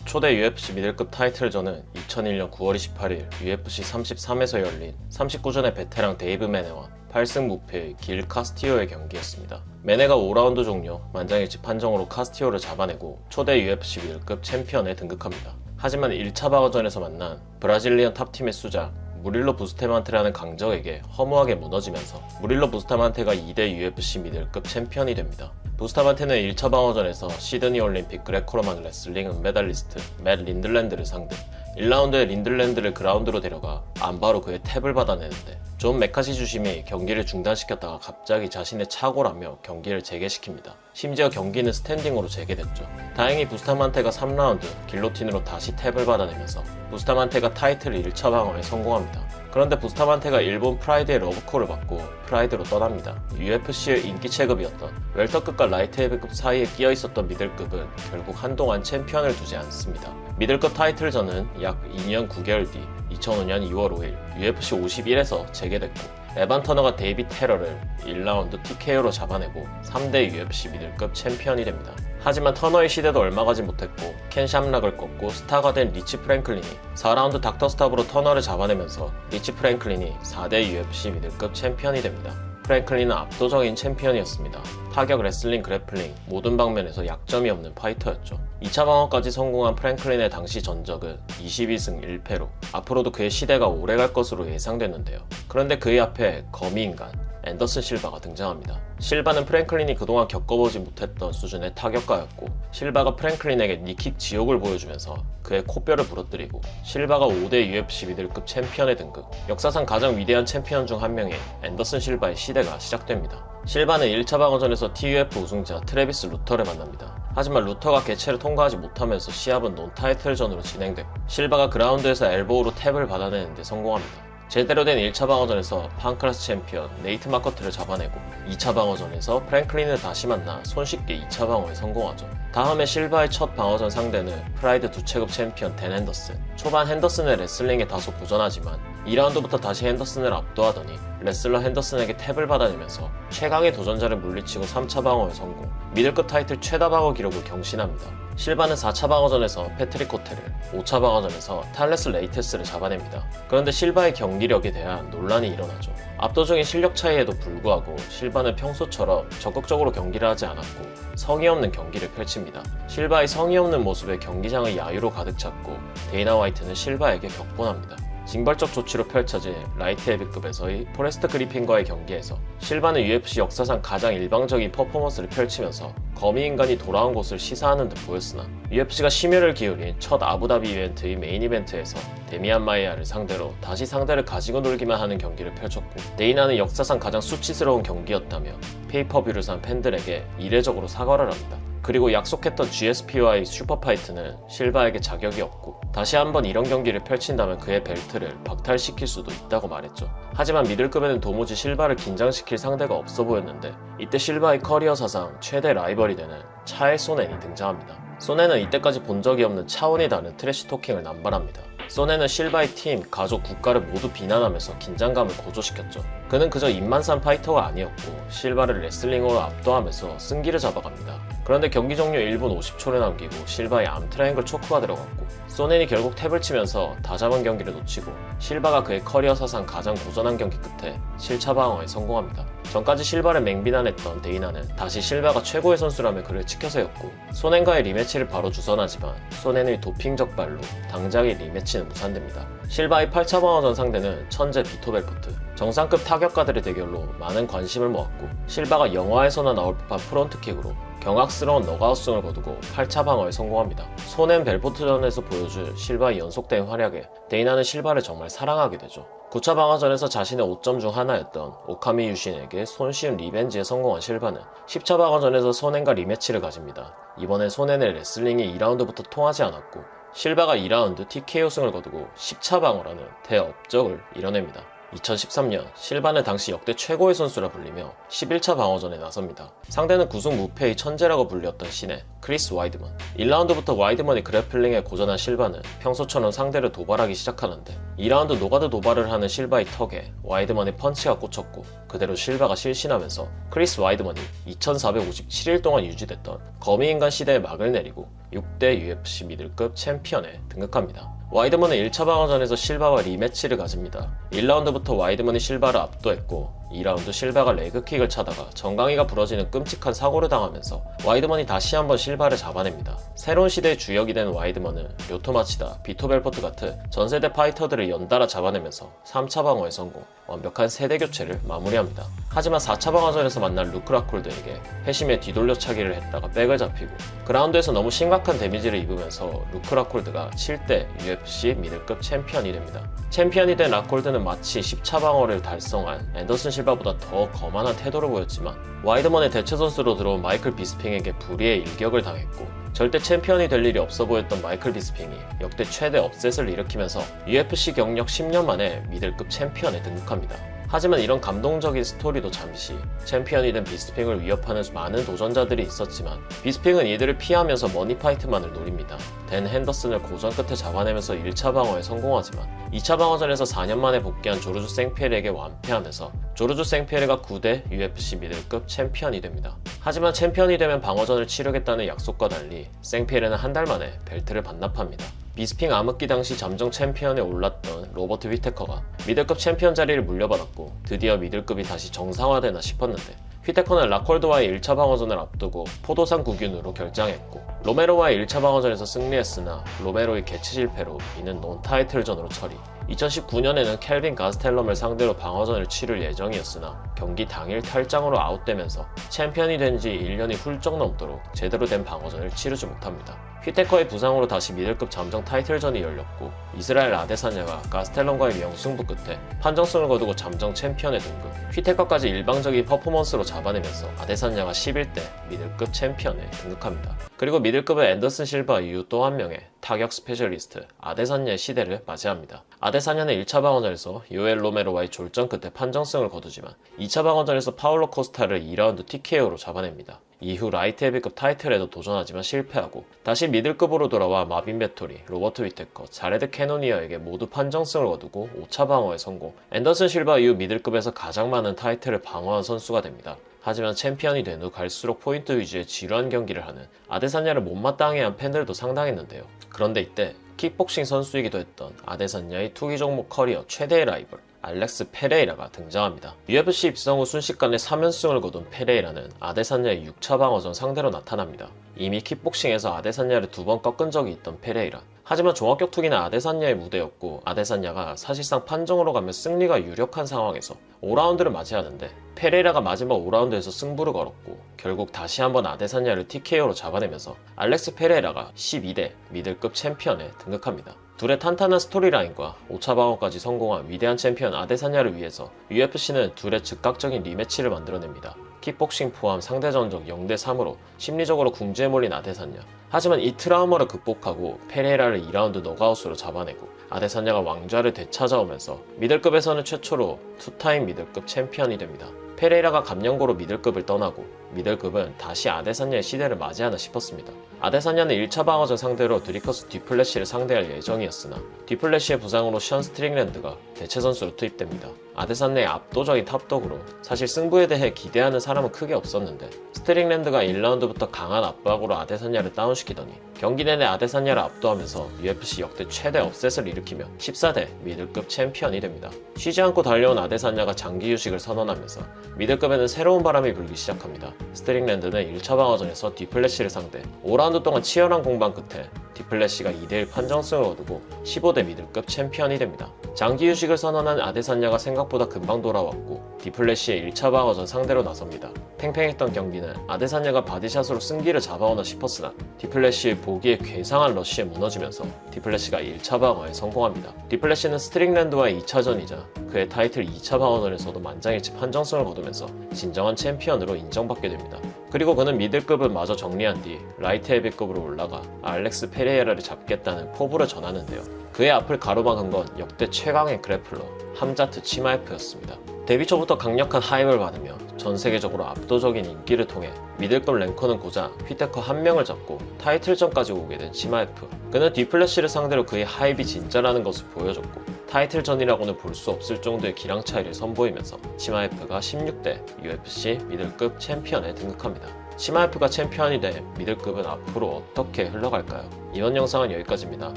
초대 UFC 미들급 타이틀전은 2001년 9월 28일 UFC 33에서 열린 39전의 베테랑 데이브 메네와 8승 무패의 길 카스티오의 경기였습니다. 메네가 5라운드 종료 만장일치 판정으로 카스티오를 잡아내고 초대 UFC 미들급 챔피언에 등극합니다. 하지만 1차 방어전에서 만난 브라질리언 탑팀의 수장 무릴로 부스타만테라는 강적에게 허무하게 무너지면서 무릴로 부스타만테가 2대 UFC 미들급 챔피언이 됩니다. 부스타만테는 1차 방어전에서 시드니 올림픽 그레코로만 레슬링 은메달리스트 맷 린들랜드를 상대 1라운드에 린들랜드를 그라운드로 데려가 안바로 그의 탭을 받아내는데 존 메카시 주심이 경기를 중단시켰다가 갑자기 자신의 착오라며 경기를 재개시킵니다. 심지어 경기는 스탠딩으로 재개됐죠. 다행히 부스타만테가 3라운드 길로틴으로 다시 탭을 받아내면서 부스타만테가 타이틀 1차 방어에 성공합니다. 그런데 부스타만테가 일본 프라이드의 러브콜을 받고 프라이드로 떠납니다. UFC의 인기 체급이었던 웰터급과 라이트 헤비급 사이에 끼어있었던 미들급은 결국 한동안 챔피언을 두지 않습니다. 미들급 타이틀전은 약 2년 9개월 뒤 2005년 2월 5일 UFC 51에서 재개됐고 에반 터너가 데이비 테러를 1라운드 TKO로 잡아내고 3대 UFC 미들급 챔피언이 됩니다. 하지만 터너의 시대도 얼마 가지 못했고 켄 샴락을 꺾고 스타가 된 리치 프랭클린이 4라운드 닥터 스탑으로 터너를 잡아내면서 리치 프랭클린이 4대 UFC 미들급 챔피언이 됩니다. 프랭클린은 압도적인 챔피언이었습니다. 타격, 레슬링, 그래플링 모든 방면에서 약점이 없는 파이터였죠. 2차 방어까지 성공한 프랭클린의 당시 전적은 22승 1패로 앞으로도 그의 시대가 오래갈 것으로 예상됐는데요. 그런데 그의 앞에 거미인간 앤더슨 실바가 등장합니다. 실바는 프랭클린이 그동안 겪어보지 못했던 수준의 타격가였고 실바가 프랭클린에게 니킥 지옥을 보여주면서 그의 코뼈를 부러뜨리고 실바가 5대 UFC 미들급 챔피언에 등극, 역사상 가장 위대한 챔피언 중 한 명인 앤더슨 실바의 시대가 시작됩니다. 실바는 1차 방어전에서 TUF 우승자 트래비스 루터를 만납니다. 하지만 루터가 개체를 통과하지 못하면서 시합은 논타이틀전으로 진행되고 실바가 그라운드에서 엘보우로 탭을 받아내는데 성공합니다. 제대로 된 1차 방어전에서 판크라스 챔피언 네이트 마커트를 잡아내고 2차 방어전에서 프랭클린을 다시 만나 손쉽게 2차 방어에 성공하죠. 다음에 실바의 첫 방어전 상대는 프라이드 두체급 챔피언 댄 핸더슨. 초반 핸더슨의 레슬링에 다소 고전하지만 2라운드부터 다시 핸더슨을 압도하더니 레슬러 핸더슨에게 탭을 받아내면서 최강의 도전자를 물리치고 3차 방어에 성공, 미들급 타이틀 최다 방어 기록을 경신합니다. 실바는 4차 방어전에서 패트릭 코테를, 5차 방어전에서 탈레스 레이테스를 잡아냅니다. 그런데 실바의 경기력에 대한 논란이 일어나죠. 압도적인 실력 차이에도 불구하고 실바는 평소처럼 적극적으로 경기를 하지 않았고 성의 없는 경기를 펼칩니다. 실바의 성의 없는 모습에 경기장의 야유로 가득 찼고 데이나 화이트는 실바에게 격분합니다. 징벌적 조치로 펼쳐진 라이트 헤비급에서의 포레스트 그리핀과의 경기에서 실바는 UFC 역사상 가장 일방적인 퍼포먼스를 펼치면서 거미인간이 돌아온 것을 시사하는 듯 보였으나 UFC가 심혈을 기울인 첫 아부다비 이벤트의 메인 이벤트에서 데미안 마이야를 상대로 다시 상대를 가지고 놀기만 하는 경기를 펼쳤고 데이나는 역사상 가장 수치스러운 경기였다며 페이퍼뷰를 산 팬들에게 이례적으로 사과를 합니다. 그리고 약속했던 GSP와의 슈퍼파이트는 실바에게 자격이 없고 다시 한번 이런 경기를 펼친다면 그의 벨트를 박탈시킬 수도 있다고 말했죠. 하지만 미들급에는 도무지 실바를 긴장시킬 상대가 없어 보였는데 이때 실바의 커리어 사상 최대 라이벌이 되는 차의 소넨이 등장합니다. 소넨은 이때까지 본 적이 없는 차원이 다른 트래시 토킹을 남발합니다. 소넨은 실바의 팀, 가족, 국가를 모두 비난하면서 긴장감을 고조시켰죠. 그는 그저 입만 산 파이터가 아니었고 실바를 레슬링으로 압도하면서 승기를 잡아갑니다. 그런데 경기 종료 1분 50초를 남기고 실바의 암 트라이앵글 초크가 들어갔고 소넨이 결국 탭을 치면서 다 잡은 경기를 놓치고 실바가 그의 커리어 사상 가장 고전한 경기 끝에 7차 방어에 성공합니다. 전까지 실바를 맹비난했던 데이나는 다시 실바가 최고의 선수라며 그를 지켜세웠고 소넨과의 리매치를 바로 주선하지만 소넨의 도핑 적발로 당장의 리매치는 무산됩니다. 실바의 8차 방어전 상대는 천재 비토 벨포트. 정상급 타격가들의 대결로 많은 관심을 모았고 실바가 영화에서나 나올 법한 프론트킥으로 경악스러운 너가웃승을 거두고 8차 방어에 성공합니다. 소넨 벨포트전에서 보여줄 실바의 연속된 활약에 데이나는 실바를 정말 사랑하게 되죠. 9차 방어전에서 자신의 5점 중 하나였던 오카미 유신에게 손쉬운 리벤지에 성공한 실바는 10차 방어전에서 소넨과 리매치를 가집니다. 이번엔 소넨의 레슬링이 2라운드부터 통하지 않았고 실바가 2라운드 TKO 승을 거두고 10차 방어라는 대업적을 이뤄냅니다. 2013년 실바는 당시 역대 최고의 선수라 불리며 11차 방어전에 나섭니다. 상대는 구승 무패의 천재라고 불렸던 신의 크리스 와이드먼. 1라운드부터 와이드먼이 그래플링에 고전한 실바는 평소처럼 상대를 도발하기 시작하는데 2라운드 노가드 도발을 하는 실바의 턱에 와이드먼의 펀치가 꽂혔고 그대로 실바가 실신하면서 크리스 와이드먼이 2457일 동안 유지됐던 거미인간 시대에 막을 내리고 6대 UFC 미들급 챔피언에 등극합니다. 와이드먼은 1차 방어전에서 실바와 리매치를 가집니다. 1라운드부터 와이드먼이 실바를 압도했고 2라운드 실바가 레그킥을 차다가 정강이가 부러지는 끔찍한 사고를 당하면서 와이드먼이 다시 한번 실바를 잡아냅니다. 새로운 시대의 주역이 된 와이드먼은 료토 마치다, 비토 벨포트 같은 전세대 파이터들을 연달아 잡아내면서 3차 방어에 성공, 완벽한 세대 교체를 마무리합니다. 하지만 4차 방어전에서 만난 루크 라콜드에게 회심에 뒤돌려차기를 했다가 백을 잡히고 그라운드에서 너무 심각한 데미지를 입으면서 루크 라콜드가 7대 UFC 미들급 챔피언이 됩니다. 챔피언이 된 라콜드는 마치 10차 방어를 달성한 앤더슨 실바보다 더 거만한 태도를 보였지만 와이드먼의 대체 선수로 들어온 마이클 비스핑에게 불의의 일격을 당했고 절대 챔피언이 될 일이 없어 보였던 마이클 비스핑이 역대 최대 업셋을 일으키면서 UFC 경력 10년 만에 미들급 챔피언에 등극합니다. 하지만 이런 감동적인 스토리도 잠시 챔피언이 된 비스핑을 위협하는 많은 도전자들이 있었지만 비스핑은 이들을 피하면서 머니파이트만을 노립니다. 댄 핸더슨을 고전 끝에 잡아내면서 1차 방어에 성공하지만 2차 방어전에서 4년 만에 복귀한 조르주 생피에르에게 완패하면서 조르주 생피에르가 9대 UFC 미들급 챔피언이 됩니다. 하지만 챔피언이 되면 방어전을 치르겠다는 약속과 달리 생피에르는 한 달 만에 벨트를 반납합니다. 비스핑 암흑기 당시 잠정 챔피언에 올랐던 로버트 휘테커가 미들급 챔피언 자리를 물려받았고 드디어 미들급이 다시 정상화되나 싶었는데 휘테커는 라콜드와의 1차 방어전을 앞두고 포도상 구균으로 결장했고 로메로와의 1차 방어전에서 승리했으나 로메로의 개최 실패로 이는 논타이틀전으로 처리. 2019년에는 켈빈 가스텔럼을 상대로 방어전을 치를 예정이었으나 경기 당일 탈장으로 아웃되면서 챔피언이 된 지 1년이 훌쩍 넘도록 제대로 된 방어전을 치르지 못합니다. 휘테커의 부상으로 다시 미들급 잠정 타이틀전이 열렸고 이스라엘 아데사냐가 가스텔럼과의 명승부 끝에 판정승을 거두고 잠정 챔피언에 등극. 휘테커까지 일방적인 퍼포먼스로 잡아내면서 아데사냐가 11대 미들급 챔피언에 등극합니다. 그리고 미들급은 앤더슨 실바 이후 또 한 명의 타격 스페셜리스트 아데사냐의 시대를 맞이합니다. 아데사냐는 1차 방어전에서 요엘 로메로와의 졸전 끝에 판정승을 거두지만 2차 방어전에서 파울로 코스타를 2라운드 TKO로 잡아냅니다. 이후 라이트 헤비급 타이틀에도 도전하지만 실패하고 다시 미들급으로 돌아와 마빈 베토리, 로버트 위테커, 자레드 캐노니어에게 모두 판정승을 거두고 5차 방어에 성공. 앤더슨 실바 이후 미들급에서 가장 많은 타이틀을 방어한 선수가 됩니다. 하지만 챔피언이 된 후 갈수록 포인트 위주의 지루한 경기를 하는 아데사냐를 못마땅해한 팬들도 상당했는데요. 그런데 이때 킥복싱 선수이기도 했던 아데사냐의 투기 종목 커리어 최대의 라이벌 알렉스 페레이라가 등장합니다. UFC 입성 후 순식간에 3연승을 거둔 페레이라는 아데사냐의 6차 방어전 상대로 나타납니다. 이미 킥복싱에서 아데사냐를 2번 꺾은 적이 있던 페레이라. 하지만 종합격 투기는 아데사냐의 무대였고 아데사냐가 사실상 판정으로 가면 승리가 유력한 상황에서 5라운드를 맞이하는데 페레이라가 마지막 5라운드에서 승부를 걸었고 결국 다시 한번 아데사냐를 TKO로 잡아내면서 알렉스 페레이라가 12대 미들급 챔피언에 등극합니다. 둘의 탄탄한 스토리라인과 5차 방어까지 성공한 위대한 챔피언 아데사냐를 위해서 UFC는 둘의 즉각적인 리매치를 만들어냅니다. 킥복싱 포함 상대 전적 0대3으로 심리적으로 궁지에 몰린 아데사냐. 하지만 이 트라우마를 극복하고 페레이라를 2라운드 너가웃으로 잡아내고 아데사냐가 왕좌를 되찾아오면서 미들급에서는 최초로 투타임 미들급 챔피언이 됩니다. 페레이라가 감령고로 미들급을 떠나고 미들급은 다시 아데사냐의 시대를 맞이하나 싶었습니다. 아데사냐는 1차 방어전 상대로 드리커스 디플래시를 상대할 예정이었으나 디플래시의 부상으로 션 스트링랜드가 대체 선수로 투입됩니다. 아데사냐의 압도적인 탑독으로 사실 승부에 대해 기대하는 사람은 크게 없었는데 스트링랜드가 1라운드부터 강한 압박으로 아데사냐를 다운시키더니 경기 내내 아데사냐를 압도하면서 UFC 역대 최대 업셋을 일으키며 14대 미들급 챔피언이 됩니다. 쉬지 않고 달려온 아데사냐가 장기 휴식을 선언하면서 미들급에는 새로운 바람이 불기 시작합니다. 스트링랜드는 1차 방어전에서 디플래시를 상대 5라운드 동안 치열한 공방 끝에 디플래시가 2대1 판정승을 거두고 15대 미들급 챔피언이 됩니다. 장기 휴식을 선언한 아데사냐가 생각보다 금방 돌아왔고 디플래시의 1차 방어전 상대로 나섭니다. 팽팽했던 경기는 아데사냐가 바디샷으로 승기를 잡아오나 싶었으나 디플래시의 보기에 괴상한 러쉬에 무너지면서 디플래시가 1차 방어에 성공합니다. 디플래시는 스트링랜드와의 2차전이자 그의 타이틀 2차 방어전에서도 만장일치 판정승을 거두면서 진정한 챔피언으로 인정받게 됩니다. 그리고 그는 미들급을 마저 정리한 뒤 라이트 헤비급으로 올라가 알렉스 페레이라를 잡겠다는 포부를 전하는데요. 그의 앞을 가로막은 건 역대 최강의 그래플러 함자트 치마에프였습니다. 데뷔 초부터 강력한 하입을 받으며 전 세계적으로 압도적인 인기를 통해 미들급 랭커는 고작 휘테커 한 명을 잡고 타이틀전까지 오게 된 치마에프. 그는 디플래시를 상대로 그의 하입이 진짜라는 것을 보여줬고 타이틀전이라고는 볼 수 없을 정도의 기량 차이를 선보이면서 치마에프가 16대 UFC 미들급 챔피언에 등극합니다. 치마에프가 챔피언이 된 미들급은 앞으로 어떻게 흘러갈까요? 이번 영상은 여기까지입니다.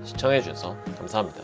시청해주셔서 감사합니다.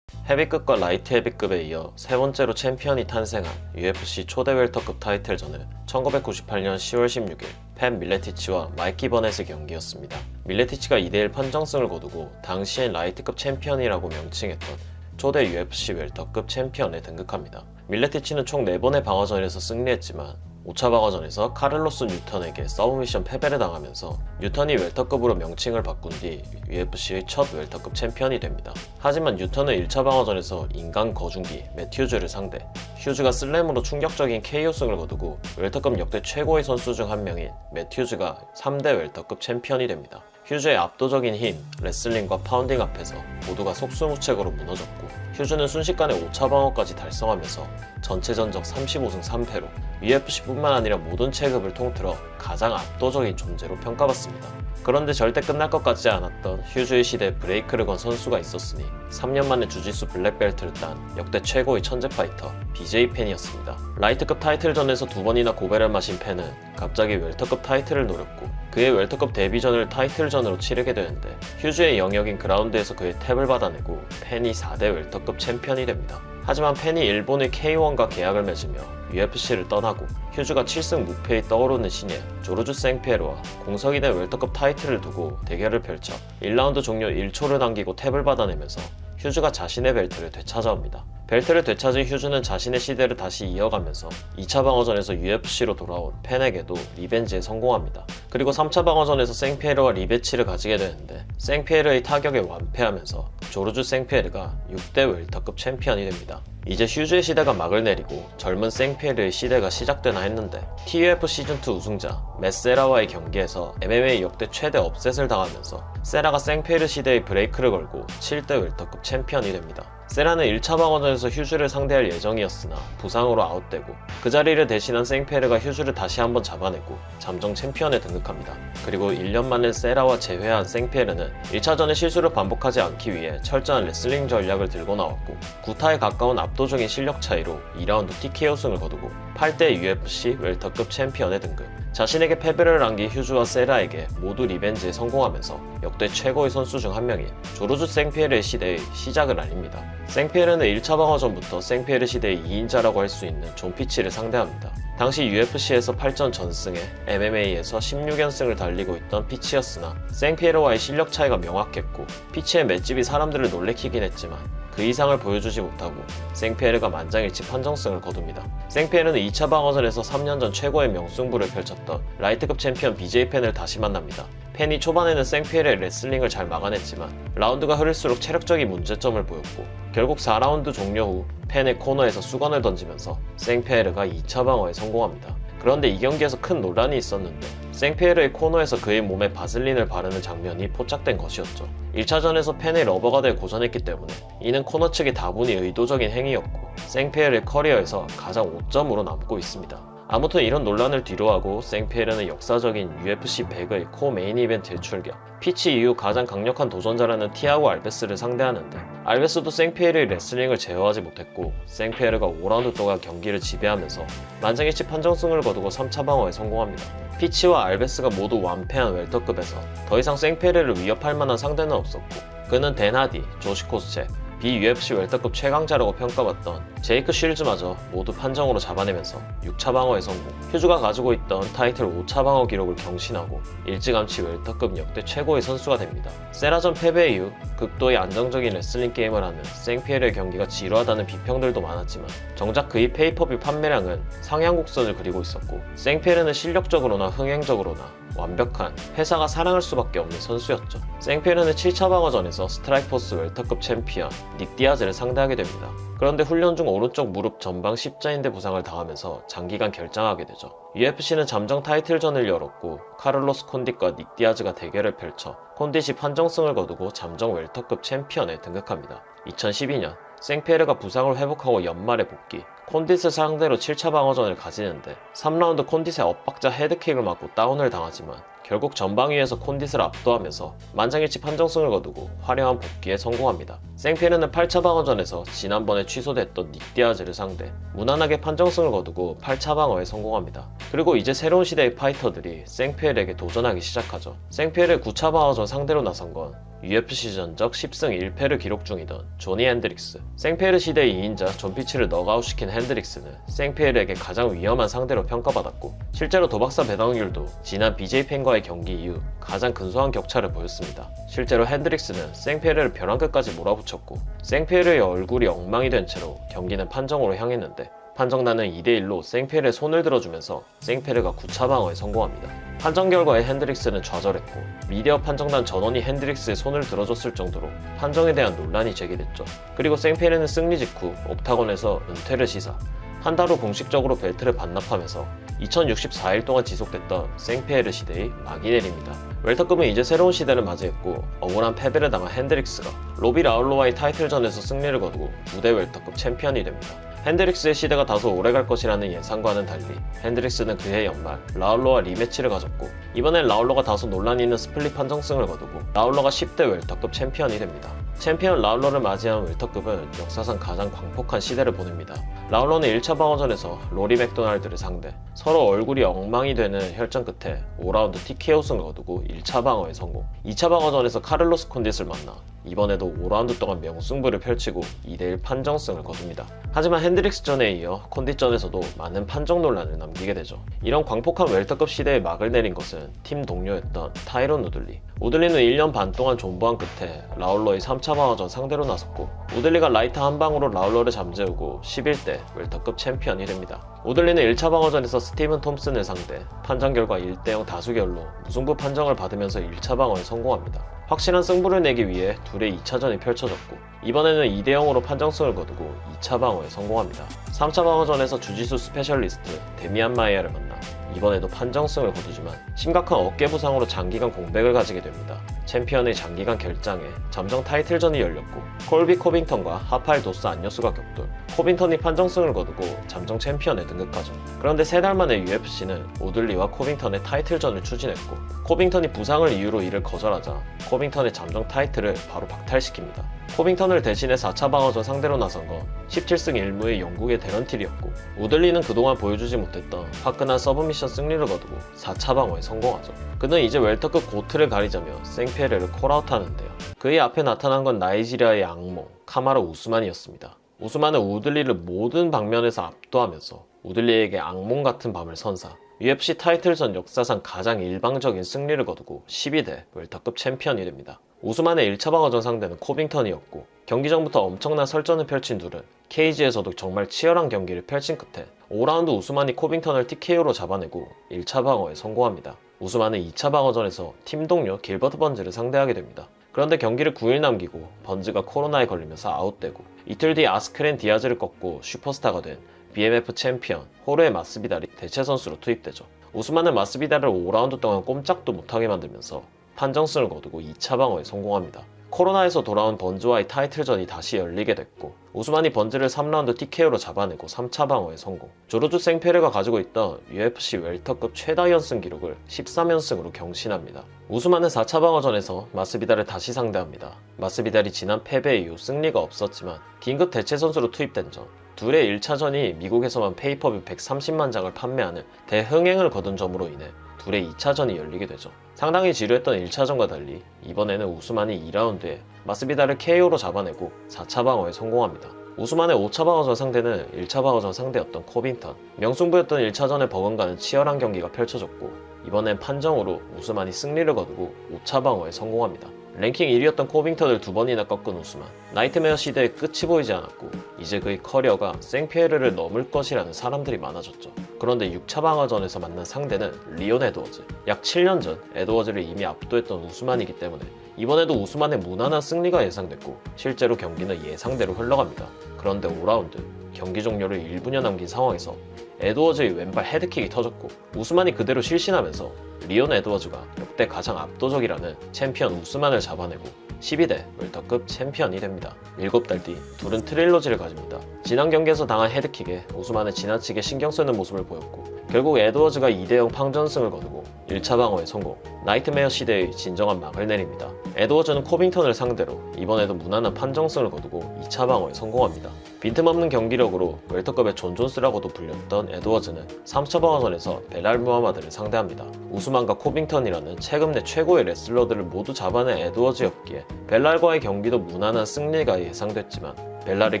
헤비급과 라이트 헤비급에 이어 세 번째로 챔피언이 탄생한 UFC 초대 웰터급 타이틀전은 1998년 10월 16일 팬 밀레티치와 마이키 버넷의 경기였습니다. 밀레티치가 2대1 판정승을 거두고 당시엔 라이트급 챔피언이라고 명칭했던 초대 UFC 웰터급 챔피언에 등극합니다. 밀레티치는 총 4번의 방어전에서 승리했지만 5차 방어전에서 카를로스 뉴턴에게 서브미션 패배를 당하면서 뉴턴이 웰터급으로 명칭을 바꾼 뒤 UFC의 첫 웰터급 챔피언이 됩니다. 하지만 뉴턴은 1차 방어전에서 인간 거중기 매튜즈를 상대 휴즈가 슬램으로 충격적인 KO승을 거두고 웰터급 역대 최고의 선수 중 한 명인 매튜즈가 3대 웰터급 챔피언이 됩니다. 휴즈의 압도적인 힘, 레슬링과 파운딩 앞에서 모두가 속수무책으로 무너졌고 휴즈는 순식간에 5차 방어까지 달성하면서 전체 전적 35승 3패로 UFC뿐만 아니라 모든 체급을 통틀어 가장 압도적인 존재로 평가받습니다. 그런데 절대 끝날 것 같지 않았던 휴즈의 시대에 브레이크를 건 선수가 있었으니 3년 만에 주짓수 블랙벨트를 딴 역대 최고의 천재 파이터 BJ 펜이었습니다. 라이트급 타이틀전에서 2번이나 고배를 마신 펜은 갑자기 웰터급 타이틀을 노렸고 그의 웰터급 데뷔전을 타이틀전으로 치르게 되는데 휴즈의 영역인 그라운드에서 그의 탭을 받아내고 펜이 4대 웰터급 챔피언이 됩니다. 하지만 펜이 일본의 K1과 계약을 맺으며 UFC를 떠나고 휴즈가 7승 무패에 떠오르는 신예 조르주 생피에르와 공석이된 웰터급 타이틀을 두고 대결을 펼쳐 1라운드 종료 1초를 남기고 탭을 받아내면서 휴즈가 자신의 벨트를 되찾아옵니다. 벨트를 되찾은 휴즈는 자신의 시대를 다시 이어가면서 2차 방어전에서 UFC로 돌아온 펜에게도 리벤지에 성공합니다. 그리고 3차 방어전에서 생피에르와 리배치를 가지게 되는데 생피에르의 타격에 완패하면서 조르주 생피에르가 6대 웰터급 챔피언이 됩니다. 이제 휴즈의 시대가 막을 내리고 젊은 생피에르의 시대가 시작되나 했는데 TUF 시즌2 우승자 맷 세라와의 경기에서 MMA 역대 최대 업셋을 당하면서 세라가 생피에르 시대의 브레이크를 걸고 7대 웰터급 챔피언이 됩니다. 세라는 1차 방어전에서 휴즈를 상대할 예정이었으나 부상으로 아웃되고 그 자리를 대신한 생피에르가 휴즈를 다시 한번 잡아내고 잠정 챔피언에 등극합니다. 그리고 1년 만에 세라와 재회한 생피에르는 1차전의 실수를 반복하지 않기 위해 철저한 레슬링 전략을 들고 나왔고 구타에 가까운 압도적인 실력 차이로 2라운드 TKO승을 거두고 8대 UFC 웰터급 챔피언에 등극. 자신에게 패배를 안긴 휴즈와 세라에게 모두 리벤지에 성공하면서 역대 최고의 선수 중 한 명인 조르주 생피에르의 시대의 시작을 알립니다. 생피에르는 1차 방어전부터 생피에르 시대의 2인자라고 할 수 있는 존 피치를 상대합니다. 당시 UFC에서 8전 전승에 MMA에서 16연승을 달리고 있던 피치였으나 생피에르와의 실력 차이가 명확했고 피치의 맷집이 사람들을 놀래키긴 했지만 그 이상을 보여주지 못하고 생피에르가 만장일치 판정승을 거둡니다. 생피에르는 2차 방어전에서 3년 전 최고의 명승부를 펼쳤던 라이트급 챔피언 BJ 펜을 다시 만납니다. 펜이 초반에는 생피에르의 레슬링을 잘 막아냈지만 라운드가 흐를수록 체력적인 문제점을 보였고 결국 4라운드 종료 후 펜의 코너에서 수건을 던지면서 생피에르가 2차 방어에 성공합니다. 그런데 이 경기에서 큰 논란이 있었는데 생피에르의 코너에서 그의 몸에 바슬린을 바르는 장면이 포착된 것이었죠. 1차전에서 팬의 러버가 될 고전했기 때문에 이는 코너 측의 다분히 의도적인 행위였고 생피에르의 커리어에서 가장 오점으로 남고 있습니다. 아무튼 이런 논란을 뒤로하고 생피에르는 역사적인 UFC 100의 코 메인 이벤트에 출격. 피치 이후 가장 강력한 도전자라는 티아고 알베스를 상대하는데 알베스도 생피에르의 레슬링을 제어하지 못했고 생피에르가 5라운드 동안 경기를 지배하면서 만장일치 판정승을 거두고 3차 방어에 성공합니다. 피치와 알베스가 모두 완패한 웰터급에서 더 이상 생피에르를 위협할 만한 상대는 없었고 그는 데나디, 조시 코스체, BUFC 웰터급 최강자라고 평가받던 제이크 쉴즈마저 모두 판정으로 잡아내면서 6차 방어에 성공. 휴즈가 가지고 있던 타이틀 5차 방어 기록을 경신하고 일찌감치 웰터급 역대 최고의 선수가 됩니다. 세라전 패배 이후 극도의 안정적인 레슬링 게임을 하는 생피에르의 경기가 지루하다는 비평들도 많았지만 정작 그의 페이퍼뷰 판매량은 상향곡선을 그리고 있었고 생피에르는 실력적으로나 흥행적으로나 완벽한 회사가 사랑할 수밖에 없는 선수였죠. 생피에르는 7차 방어전에서 스트라이크포스 웰터급 챔피언 닉 디아즈를 상대하게 됩니다. 그런데 훈련 중 오른쪽 무릎 전방 십자인대 부상을 당하면서 장기간 결장하게 되죠. UFC는 잠정 타이틀전을 열었고 카를로스 콘딧과 닉 디아즈가 대결을 펼쳐 콘딧이 판정승을 거두고 잠정 웰터급 챔피언에 등극합니다. 2012년 생피에르가 부상을 회복하고 연말에 복귀, 콘딧을 상대로 7차 방어전을 가지는데 3라운드 콘딧의 엇박자 헤드킥을 맞고 다운을 당하지만 결국 전방위에서 콘딧을 압도하면서 만장일치 판정승을 거두고 화려한 복귀에 성공합니다. 생피에르는 8차 방어전에서 지난번에 취소됐던 닉 디아즈를 상대 무난하게 판정승을 거두고 8차 방어에 성공합니다. 그리고 이제 새로운 시대의 파이터들이 생피에르에게 도전하기 시작하죠. 생피에르의 9차 방어전 상대로 나선 건 UFC 전적 10승 1패를 기록 중이던 조니 핸드릭스. 생피에르 시대의 2인자 존 피치를 넉아웃시킨 핸드릭스는 생피에르에게 가장 위험한 상대로 평가받았고 실제로 도박사 배당률도 지난 BJ 팬과의 경기 이후 가장 근소한 격차를 보였습니다. 실제로 핸드릭스는 생피에르를 벼랑 끝까지 몰아붙였고 생피에르의 얼굴이 엉망이 된 채로 경기는 판정으로 향했는데 판정단은 2대1로 생피에르의 손을 들어주면서 생피에르가 9차 방어에 성공합니다. 판정 결과에 핸드릭스는 좌절했고 미디어 판정단 전원이 핸드릭스의 손을 들어줬을 정도로 판정에 대한 논란이 제기됐죠. 그리고 생피에르는 승리 직후 옥타곤에서 은퇴를 시사, 한 달 후 공식적으로 벨트를 반납하면서 2064일 동안 지속됐던 생피에르 시대의 막이 내립니다. 웰터급은 이제 새로운 시대를 맞이했고 억울한 패배를 당한 핸드릭스가 로비 라울로와의 타이틀전에서 승리를 거두고 무대 웰터급 챔피언이 됩니다. 핸드릭스의 시대가 다소 오래갈 것이라는 예상과는 달리 핸드릭스는 그해 연말 라울로와 리매치를 가졌고 이번엔 라울로가 다소 논란이 있는 스플릿 판정승을 거두고 라울로가 10대 웰터급 챔피언이 됩니다. 챔피언 라울로를 맞이한 웰터급은 역사상 가장 광폭한 시대를 보냅니다. 라울로는 1차 방어전에서 로리 맥도날드를 상대 서로 얼굴이 엉망이 되는 혈전 끝에 5라운드 TKO 승을 거두고 1차 방어에 성공. 2차 방어전에서 카를로스 콘딧을 만나 이번에도 5라운드 동안 명승부를 펼치고 2대1 판정승을 거둡니다. 하지만 핸드릭스전에 이어 콘딧전에서도 많은 판정 논란을 남기게 되죠. 이런 광폭한 웰터급 시대에 막을 내린 것은 팀 동료였던 타이론 우들리. 우들리는 1년 반 동안 존버한 끝에 라울러의 3차 방어전 상대로 나섰고 우들리가 라이트 한 방으로 라울러를 잠재우고 11대 웰터급 챔피언이 됩니다. 우들리는 1차 방어전에서 스티븐 톰슨을 상대 판정 결과 1대0 다수결로 무승부 판정을 받으면서 1차 방어에 성공합니다. 확실한 승부를 내기 위해 둘의 2차전이 펼쳐졌고 이번에는 2대0으로 판정승을 거두고 2차 방어에 성공합니다. 3차 방어전에서 주짓수 스페셜리스트 데미안 마이야를 만나 이번에도 판정승을 거두지만 심각한 어깨 부상으로 장기간 공백을 가지게 됩니다. 챔피언의 장기간 결장에 잠정 타이틀전이 열렸고 콜비 코빙턴과 하파일 도스 안여수가 격돌. 코빙턴이 판정승을 거두고 잠정 챔피언에 등극하죠. 그런데 3달 만에 UFC는 우들리와 코빙턴의 타이틀전을 추진했고 코빙턴이 부상을 이유로 이를 거절하자 코빙턴의 잠정 타이틀을 바로 박탈시킵니다. 코빙턴을 대신해 4차 방어전 상대로 나선 건 17승 1무의 영국의 데런틸이었고 우들리는 그동안 보여주지 못했던 화끈한 서브미션 승리를 거두고 4차 방어에 성공하죠. 그는 이제 웰터급 고트를 가리자며 생피에르를 콜아웃하는데요. 그의 앞에 나타난 건 나이지리아의 악몽 카마루 우스만이었습니다. 우스만은 우들리를 모든 방면에서 압도하면서 우들리에게 악몽 같은 밤을 선사 UFC 타이틀전 역사상 가장 일방적인 승리를 거두고 12대 웰터급 챔피언이 됩니다. 우스만의 1차 방어전 상대는 코빙턴이었고 경기 전부터 엄청난 설전을 펼친 둘은 케이지에서도 정말 치열한 경기를 펼친 끝에 5라운드 우스만이 코빙턴을 TKO로 잡아내고 1차 방어에 성공합니다. 우스만은 2차 방어전에서 팀 동료 길버트 번즈를 상대하게 됩니다. 그런데 경기를 9일 남기고 번즈가 코로나에 걸리면서 아웃되고 이틀 뒤 아스크렌 디아즈를 꺾고 슈퍼스타가 된 BMF 챔피언 호르헤 마스비달이 대체 선수로 투입되죠. 우스만은 마스비달을 5라운드 동안 꼼짝도 못하게 만들면서 판정승을 거두고 2차 방어에 성공합니다. 코로나에서 돌아온 번즈와의 타이틀전이 다시 열리게 됐고 우스만이 번즈를 3라운드 TKO로 잡아내고 3차 방어에 성공. 조르주 생페르가 가지고 있던 UFC 웰터급 최다 연승 기록을 13연승으로 경신합니다. 우스만은 4차 방어전에서 마스비달을 다시 상대합니다. 마스비달이 지난 패배 이후 승리가 없었지만 긴급 대체 선수로 투입된 점, 둘의 1차전이 미국에서만 페이퍼뷰 130만 장을 판매하는 대흥행을 거둔 점으로 인해 둘의 2차전이 열리게 되죠. 상당히 지루했던 1차전과 달리 이번에는 우스만이 2라운드에 마스비달을 KO로 잡아내고 4차 방어에 성공합니다. 우스만의 5차 방어전 상대는 1차 방어전 상대였던 코빙턴. 명승부였던 1차전에 버금가는 치열한 경기가 펼쳐졌고 이번엔 판정으로 우스만이 승리를 거두고 5차 방어에 성공합니다. 랭킹 1위였던 코빙턴을 2번이나 꺾은 우스만. 나이트메어 시대의 끝이 보이지 않았고 이제 그의 커리어가 생피에르를 넘을 것이라는 사람들이 많아졌죠. 그런데 6차 방어전에서 만난 상대는 리온 에드워즈. 약 7년 전 에드워즈를 이미 압도했던 우스만이기 때문에 이번에도 우스만의 무난한 승리가 예상됐고 실제로 경기는 예상대로 흘러갑니다. 그런데 5라운드 경기 종료를 1분여 남긴 상황에서 에드워즈의 왼발 헤드킥이 터졌고 우스만이 그대로 실신하면서 리온 에드워즈가 역대 가장 압도적이라는 챔피언 우스만을 잡아내고 12대 웰터급 챔피언이 됩니다. 7달 뒤 둘은 트릴로지를 가집니다. 지난 경기에서 당한 헤드킥에 우스만은 지나치게 신경 쓰는 모습을 보였고 결국 에드워즈가 2대0 팡전승을 거두고 1차 방어에 성공. 나이트메어 시대의 진정한 막을 내립니다. 에드워즈는 코빙턴을 상대로 이번에도 무난한 판정승을 거두고 2차 방어에 성공합니다. 빈틈없는 경기력으로 웰터급의 존 존스라고도 불렸던 에드워즈는 3차 방어전에서 벨랄 무하마드를 상대합니다. 우스만과 코빙턴이라는 최근 내 최고의 레슬러들을 모두 잡아낸 에드워즈였기에 벨랄과의 경기도 무난한 승리가 예상됐지만 벨랄의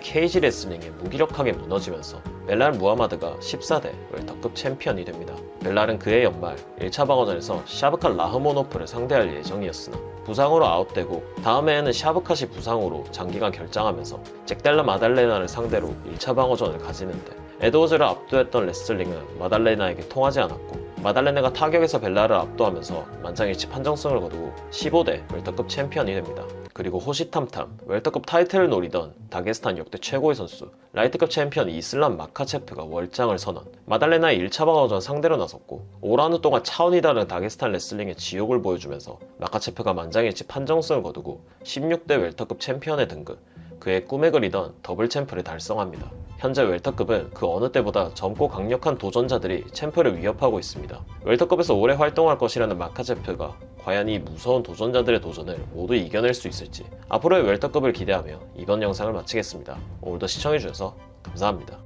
케이지 레슬링에 무기력하게 무너지면서 벨랄 무하마드가 14대 웰터급 챔피언이 됩니다. 벨랄은 그해 연말 1차 방어전에서 샤브칸 라흐모노프를 상대할 예정이었으나 부상으로 아웃되고 다음해에는 샤브칸이 부상으로 장기간 결장하면서 잭델라 마달레나를 상대로 1차 방어전을 가지는데 에드워즈를 압도했던 레슬링은 마달레나에게 통하지 않았고 마달레나가 타격에서 벨라를 압도하면서 만장일치 판정승을 거두고 15대 웰터급 챔피언이 됩니다. 그리고 호시탐탐 웰터급 타이틀을 노리던 다게스탄 역대 최고의 선수 라이트급 챔피언 이슬람 마카체프가 월장을 선언. 마달레나의 1차 방어전 상대로 나섰고 5라운드 동안 차원이 다른 다게스탄 레슬링의 지옥을 보여주면서 마카체프가 만장일치 판정승을 거두고 16대 웰터급 챔피언에 등극. 그의 꿈에 그리던 더블 챔프를 달성합니다. 현재 웰터급은 그 어느 때보다 젊고 강력한 도전자들이 챔프를 위협하고 있습니다. 웰터급에서 오래 활동할 것이라는 마카체프가 과연 이 무서운 도전자들의 도전을 모두 이겨낼 수 있을지 앞으로의 웰터급을 기대하며 이번 영상을 마치겠습니다. 오늘도 시청해주셔서 감사합니다.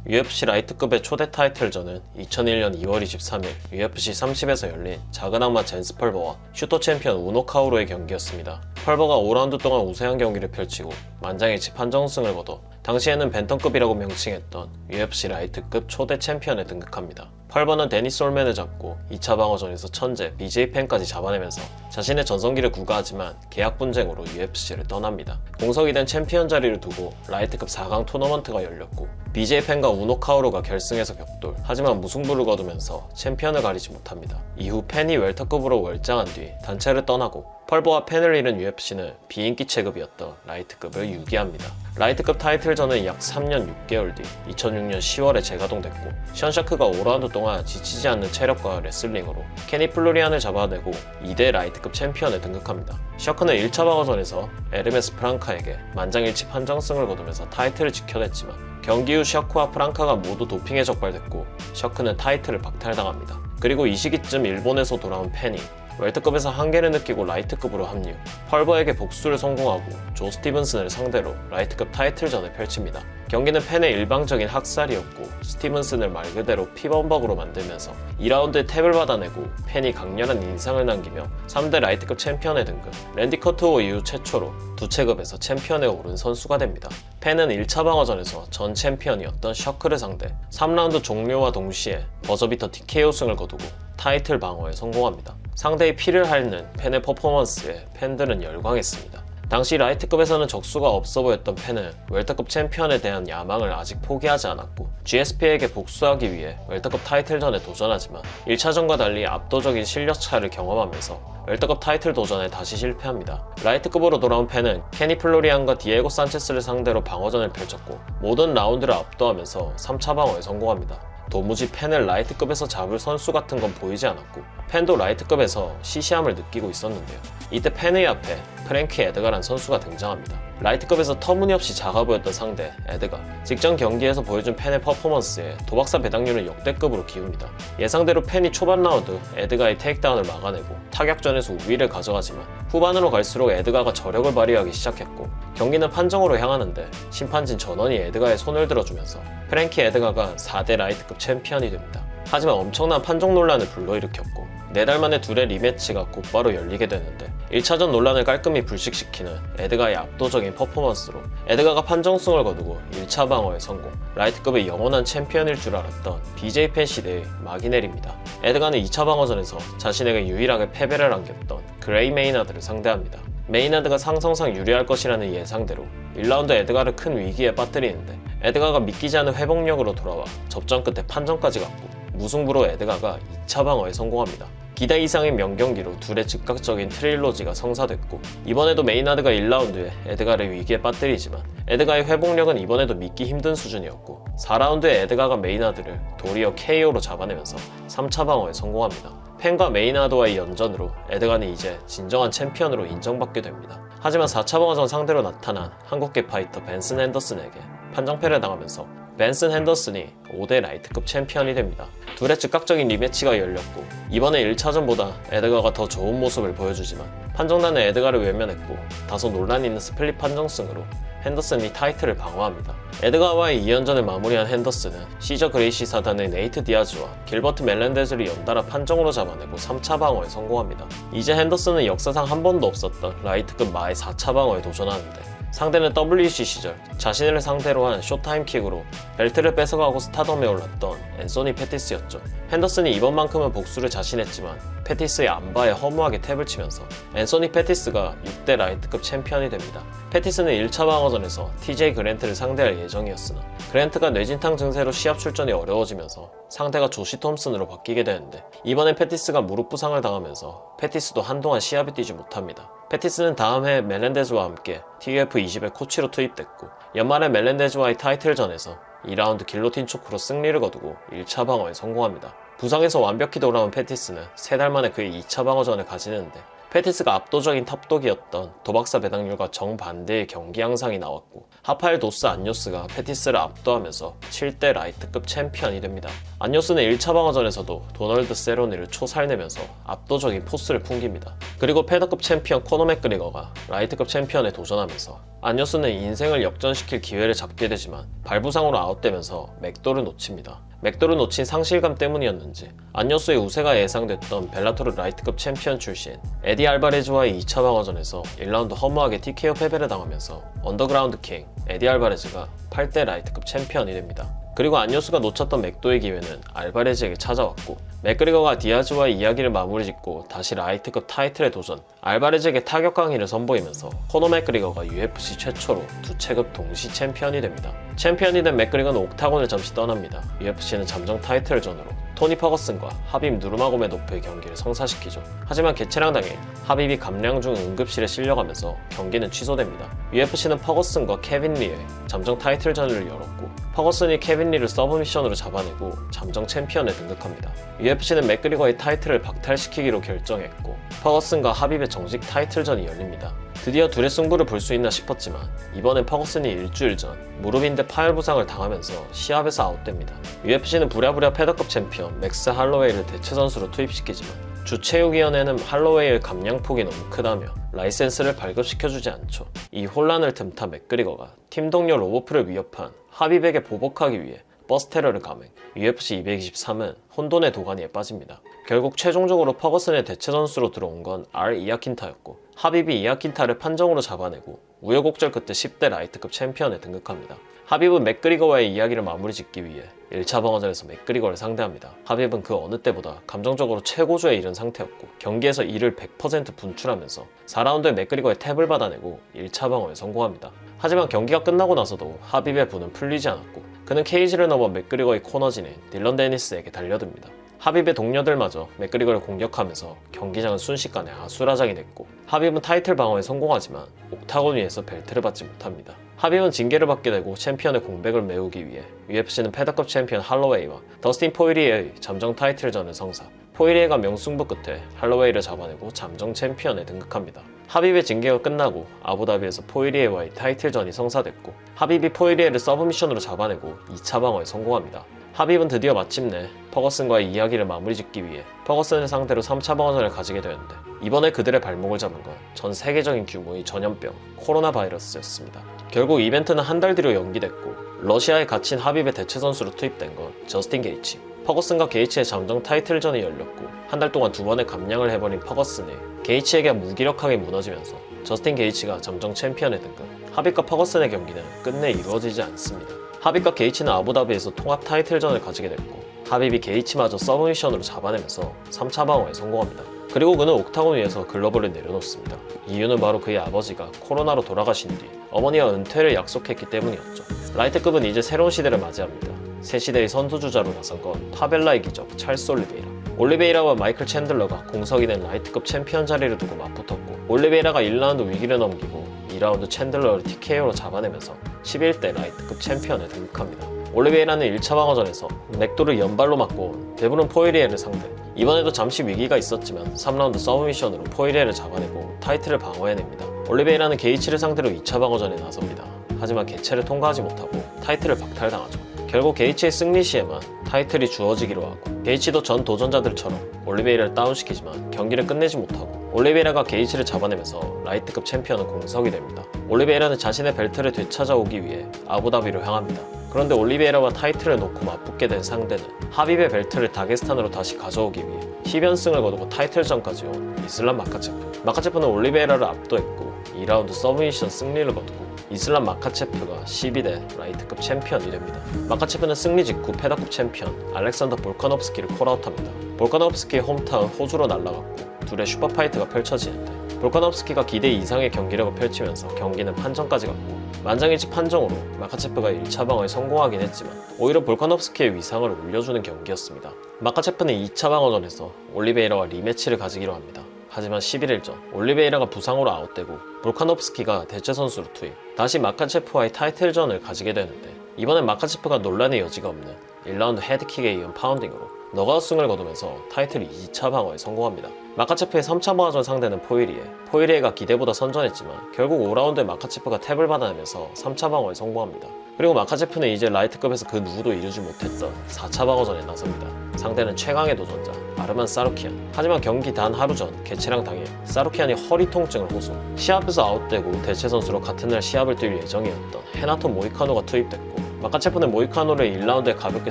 UFC 라이트급의 초대 타이틀전은 2001년 2월 23일 UFC 30에서 열린 작은 악마 젠스 펄버와 슈터 챔피언 우노 카오루의 경기였습니다. 펄버가 5라운드 동안 우세한 경기를 펼치고 만장일치 판정승을 거둬 당시에는 벤턴급이라고 명칭했던 UFC 라이트급 초대 챔피언에 등극합니다. 펄버는 데니스 올맨을 잡고 2차 방어전에서 천재 BJ 펜까지 잡아내면서 자신의 전성기를 구가하지만 계약 분쟁으로 UFC를 떠납니다. 공석이 된 챔피언 자리를 두고 라이트급 4강 토너먼트가 열렸고 BJ 펜과 우노 카오루가 결승에서 격돌. 하지만 무승부를 거두면서 챔피언을 가리지 못합니다. 이후 펜이 웰터급으로 월장한 뒤 단체를 떠나고 펄버와 펜을 잃은 UFC는 비인기 체급이었던 라이트급을 유기합니다. 라이트급 타이틀전은 약 3년 6개월 뒤 2006년 10월에 재가동됐고 션 샤크가 5라운드 동안 지치지 않는 체력과 레슬링으로 케니 플로리안을 잡아내고 2대 라이트급 챔피언에 등극합니다. 샤크는 1차 방어전에서 에르메스 프랑카에게 만장일치 판정승을 거두면서 타이틀을 지켜냈지만 경기 후 샤크와 프랑카가 모두 도핑에 적발됐고 샤크는 타이틀을 박탈당합니다. 그리고 이 시기쯤 일본에서 돌아온 펜이 웰터급에서 한계를 느끼고 라이트급으로 합류. 펄버에게 복수를 성공하고 조 스티븐슨을 상대로 라이트급 타이틀전을 펼칩니다. 경기는 펜의 일방적인 학살이었고 스티븐슨을 말 그대로 피범벅으로 만들면서 2라운드에 탭을 받아내고 펜이 강렬한 인상을 남기며 3대 라이트급 챔피언에 등극. 랜디 커트오 이후 최초로 두 체급에서 챔피언에 오른 선수가 됩니다. 펜은 1차 방어전에서 전 챔피언이었던 셔크를 상대 3라운드 종료와 동시에 버저비터 TKO 승을 거두고 타이틀 방어에 성공합니다. 상대의 피를 핥는 펜의 퍼포먼스에 팬들은 열광했습니다. 당시 라이트급에서는 적수가 없어 보였던 펜은 웰터급 챔피언에 대한 야망을 아직 포기하지 않았고 GSP에게 복수하기 위해 웰터급 타이틀전에 도전하지만 1차전과 달리 압도적인 실력 차를 경험하면서 웰터급 타이틀 도전에 다시 실패합니다. 라이트급으로 돌아온 펜은 케니 플로리안과 디에고 산체스를 상대로 방어전을 펼쳤고 모든 라운드를 압도하면서 3차 방어에 성공합니다. 도무지 펜을 라이트급에서 잡을 선수 같은 건 보이지 않았고 펜도 라이트급에서 시시함을 느끼고 있었는데요. 이때 펜의 앞에 프랭키 에드가란 선수가 등장합니다. 라이트급에서 터무니없이 작아 보였던 상대 에드가 직전 경기에서 보여준 펜의 퍼포먼스에 도박사 배당률은 역대급으로 기웁니다. 예상대로 펜이 초반 라운드 에드가의 테이크다운을 막아내고 타격전에서 우위를 가져가지만 후반으로 갈수록 에드가가 저력을 발휘하기 시작했고 경기는 판정으로 향하는데 심판진 전원이 에드가의 손을 들어주면서 프랭키 에드가가 4대 라이트급 챔피언이 됩니다. 하지만 엄청난 판정 논란을 불러일으켰고 4달 만에 둘의 리매치가 곧바로 열리게 되는데 1차전 논란을 깔끔히 불식시키는 에드가의 압도적인 퍼포먼스로 에드가가 판정승을 거두고 1차 방어에 성공, 라이트급의 영원한 챔피언일 줄 알았던 BJ 펜 시대의 막이 내립니다. 에드가는 2차 방어전에서 자신에게 유일하게 패배를 안겼던 그레이 메이나드를 상대합니다. 메이나드가 상성상 유리할 것이라는 예상대로 1라운드 에드가를 큰 위기에 빠뜨리는데 에드가가 믿기지 않은 회복력으로 돌아와 접전 끝에 판정까지 갔고 무승부로 에드가가 2차 방어에 성공합니다. 기대 이상의 명경기로 둘의 즉각적인 트릴로지가 성사됐고 이번에도 메이나드가 1라운드에 에드가를 위기에 빠뜨리지만 에드가의 회복력은 이번에도 믿기 힘든 수준이었고 4라운드에 에드가가 메이나드를 도리어 KO로 잡아내면서 3차 방어에 성공합니다. 펜과 메이나드와의 연전으로 에드가는 이제 진정한 챔피언으로 인정받게 됩니다. 하지만 4차 방어전 상대로 나타난 한국계 파이터 벤슨 핸더슨에게 판정패를 당하면서 벤슨 핸더슨이 5대 라이트급 챔피언이 됩니다. 둘의 즉각적인 리매치가 열렸고 이번에 1차전보다 에드가가 더 좋은 모습을 보여주지만 판정단은 에드가를 외면했고 다소 논란이 있는 스플릿 판정승으로 핸더슨이 타이틀을 방어합니다. 에드가와의 2연전을 마무리한 핸더슨은 시저 그레이시 사단의 네이트 디아즈와 길버트 멜렌데즈를 연달아 판정으로 잡아내고 3차 방어에 성공합니다. 이제 핸더슨은 역사상 한 번도 없었던 라이트급 마의 4차 방어에 도전하는데 상대는 WEC 시절 자신을 상대로 한 쇼타임킥으로 벨트를 뺏어가고 스타덤에 올랐던 앤소니 패티스였죠. 핸더슨이 이번만큼은 복수를 자신했지만 패티스의 안바에 허무하게 탭을 치면서 앤소니 패티스가 6대 라이트급 챔피언이 됩니다. 패티스는 1차 방어전에서 TJ 그랜트를 상대할 예정이었으나 그랜트가 뇌진탕 증세로 시합 출전이 어려워지면서 상대가 조시 톰슨으로 바뀌게 되는데 이번엔 패티스가 무릎 부상을 당하면서 패티스도 한동안 시합에 뛰지 못합니다. 패티스는 다음 해 멜렌데즈와 함께 TUF20의 코치로 투입됐고 연말에 멜렌데즈와의 타이틀전에서 2라운드 길로틴 초크로 승리를 거두고 1차 방어에 성공합니다. 부상에서 완벽히 돌아온 패티스는 3달 만에 그의 2차 방어전을 가지는데 패티스가 압도적인 탑독이었던 도박사 배당률과 정반대의 경기 양상이 나왔고 하파엘 도스 안요스가 패티스를 압도하면서 7대 라이트급 챔피언이 됩니다. 안요스는 1차 방어전에서도 도널드 세로니를 초살내면서 압도적인 포스를 풍깁니다. 그리고 패더급 챔피언 코너 맥그리거가 라이트급 챔피언에 도전하면서 안요스는 인생을 역전시킬 기회를 잡게 되지만 발부상으로 아웃되면서 맥도를 놓칩니다. 맥도를 놓친 상실감 때문이었는지 안요스의 우세가 예상됐던 벨라토르 라이트급 챔피언 출신 에디 알바레즈와의 2차 방어전에서 1라운드 허무하게 TKO 패배를 당하면서 언더그라운드 킹 에디 알바레즈가 8대 라이트급 챔피언이 됩니다. 그리고 안요스가 놓쳤던 맥도의 기회는 알바레즈에게 찾아왔고 맥그리거가 디아즈와의 이야기를 마무리 짓고 다시 라이트급 타이틀에 도전, 알바레즈에게 타격 강의를 선보이면서 코너 맥그리거가 UFC 최초로 두 체급 동시 챔피언이 됩니다. 챔피언이 된 맥그리거는 옥타곤을 잠시 떠납니다. UFC는 잠정 타이틀전으로 토니 퍼거슨과 하빕 누르마고메도프의 경기를 성사시키죠. 하지만 개최량 당일 하빕이 감량 중 응급실에 실려가면서 경기는 취소됩니다. UFC는 퍼거슨과 케빈 리의 잠정 타이틀전을 열었고 퍼거슨이 케빈 리를 서브미션으로 잡아내고 잠정 챔피언에 등극합니다. UFC는 맥그리거의 타이틀을 박탈시키기로 결정했고 퍼거슨과 하빕의 정식 타이틀전이 열립니다. 드디어 둘의 승부를 볼 수 있나 싶었지만 이번엔 퍼거슨이 일주일 전 무릎인대 파열 부상을 당하면서 시합에서 아웃됩니다. UFC는 부랴부랴 패더급 챔피언 맥스 할로웨이를 대체 선수로 투입시키지만 주체육위원회는 할로웨이의 감량폭이 너무 크다며 라이센스를 발급시켜주지 않죠. 이 혼란을 틈타 맥그리거가 팀 동료 로보프를 위협한 하빕에게 보복하기 위해 버스 테러를 감행, UFC 223은 혼돈의 도가니에 빠집니다. 결국 최종적으로 퍼거슨의 대체 선수로 들어온 건 R 이아킨타였고 하빕이 이아킨타를 판정으로 잡아내고 우여곡절 끝에 10대 라이트급 챔피언에 등극합니다. 하빕은 맥그리거와의 이야기를 마무리 짓기 위해 1차 방어전에서 맥그리거를 상대합니다. 하빕은 그 어느 때보다 감정적으로 최고조에 이른 상태였고 경기에서 이를 100% 분출하면서 4라운드에 맥그리거의 탭을 받아내고 1차 방어에 성공합니다. 하지만 경기가 끝나고 나서도 하빕의 분은 풀리지 않았고 그는 케이지를 넘어 맥그리거의 코너진인 딜런 데니스에게 달려듭니다. 하빕의 동료들마저 맥그리거를 공격하면서 경기장은 순식간에 아수라장이 됐고 하빕은 타이틀 방어에 성공하지만 옥타곤 위에서 벨트를 받지 못합니다. 하빕은 징계를 받게 되고 챔피언의 공백을 메우기 위해 UFC는 패더급 챔피언 할로웨이와 더스틴 포이리에의 잠정 타이틀전을 성사. 포이리에가 명승부 끝에 할로웨이를 잡아내고 잠정 챔피언에 등극합니다. 하빕의 징계가 끝나고 아부다비에서 포이리에와의 타이틀전이 성사됐고 하빕이 포이리에를 서브미션으로 잡아내고 2차 방어에 성공합니다. 하빕은 드디어 마침내 퍼거슨과의 이야기를 마무리 짓기 위해 퍼거슨을 상대로 3차 방어전을 가지게 되었는데 이번에 그들의 발목을 잡은 건 전 세계적인 규모의 전염병 코로나 바이러스였습니다. 결국 이벤트는 한 달 뒤로 연기됐고 러시아에 갇힌 하빕의 대체 선수로 투입된 건 저스틴 게이치. 퍼거슨과 게이치의 잠정 타이틀전이 열렸고 한 달 동안 2번의 감량을 해버린 퍼거슨이 게이치에게 무기력하게 무너지면서 저스틴 게이치가 잠정 챔피언에 등극. 하빕과 퍼거슨의 경기는 끝내 이루어지지 않습니다. 하빕과 게이치는 아부다비에서 통합 타이틀전을 가지게 됐고 하빕이 게이치마저 서브미션으로 잡아내면서 3차 방어에 성공합니다. 그리고 그는 옥타곤 위에서 글러브를 내려놓습니다. 이유는 바로 그의 아버지가 코로나로 돌아가신 뒤 어머니와 은퇴를 약속했기 때문이었죠. 라이트급은 이제 새로운 시대를 맞이합니다. 새 시대의 선두주자로 나선 건 파벨라의 기적 찰스 올리베이라. 올리베이라와 마이클 챈들러가 공석이 된 라이트급 챔피언 자리를 두고 맞붙었고 올리베이라가 1라운드 위기를 넘기고 2라운드 챈들러를 TKO로 잡아내면서 11대 라이트급 챔피언에 등극합니다. 올리베이라는 1차 방어전에서 맥도를 연발로 맞고 온 데브론 포이리에를 상대. 이번에도 잠시 위기가 있었지만 3라운드 서브미션으로 포이리에를 잡아내고 타이틀을 방어해냅니다. 올리베이라는 게이치를 상대로 2차 방어전에 나섭니다. 하지만 개체를 통과하지 못하고 타이틀을 박탈당하죠. 결국 게이치의 승리 시에만 타이틀이 주어지기로 하고 게이치도 전 도전자들처럼 올리베이라를 다운시키지만 경기를 끝내지 못하고 올리베이라가 게이치를 잡아내면서 라이트급 챔피언은 공석이 됩니다. 올리베이라는 자신의 벨트를 되찾아오기 위해 아부다비로 향합니다. 그런데 올리베이라와 타이틀을 놓고 맞붙게 된 상대는 하빕의 벨트를 다게스탄으로 다시 가져오기 위해 10연승을 거두고 타이틀전까지 온 이슬람 마카체프. 마카체프는 올리베이라를 압도했고 2라운드 서브미션 승리를 거두고 이슬람 마카체프가 12대 라이트급 챔피언이 됩니다. 마카체프는 승리 직후 패더급 챔피언 알렉산더 볼카nov스키를 콜아웃합니다. 볼카nov스키의 홈타운 호주로 날아갔고 둘의 슈퍼파이트가 펼쳐지는데 볼카nov스키가 기대 이상의 경기력을 펼치면서 경기는 판정까지 갔고 만장일치 판정으로 마카체프가 1차 방어에 성공하긴 했지만 오히려 볼카nov스키의 위상을 올려주는 경기였습니다. 마카체프는 2차 방어전에서 올리베이라와 리매치를 가지기로 합니다. 하지만 11일 전 올리베이라가 부상으로 아웃되고 볼카nov스키가 대체 선수로 투입. 다시 마카체프와의 타이틀전을 가지게 되는데 이번엔 마카체프가 논란의 여지가 없는 1라운드 헤드킥에 이은 파운딩으로 너가웃승을 거두면서 타이틀 2차 방어에 성공합니다. 마카체프의 3차 방어전 상대는 포이리에. 포이리에가 기대보다 선전했지만 결국 5라운드에 마카체프가 탭을 받아내면서 3차 방어에 성공합니다. 그리고 마카체프는 이제 라이트급에서 그 누구도 이루지 못했던 4차 방어전에 나섭니다. 상대는 최강의 도전자 아르만 사루키안. 하지만 경기 단 하루 전 개체량 당일 사루키안이 허리 통증을 호소. 시합에서 아웃되고 대체 선수로 같은 날 시합을 뛸 예정이었던 헤나토 모이카노가 투입됐고 마카체프는 모이카노를 1라운드에 가볍게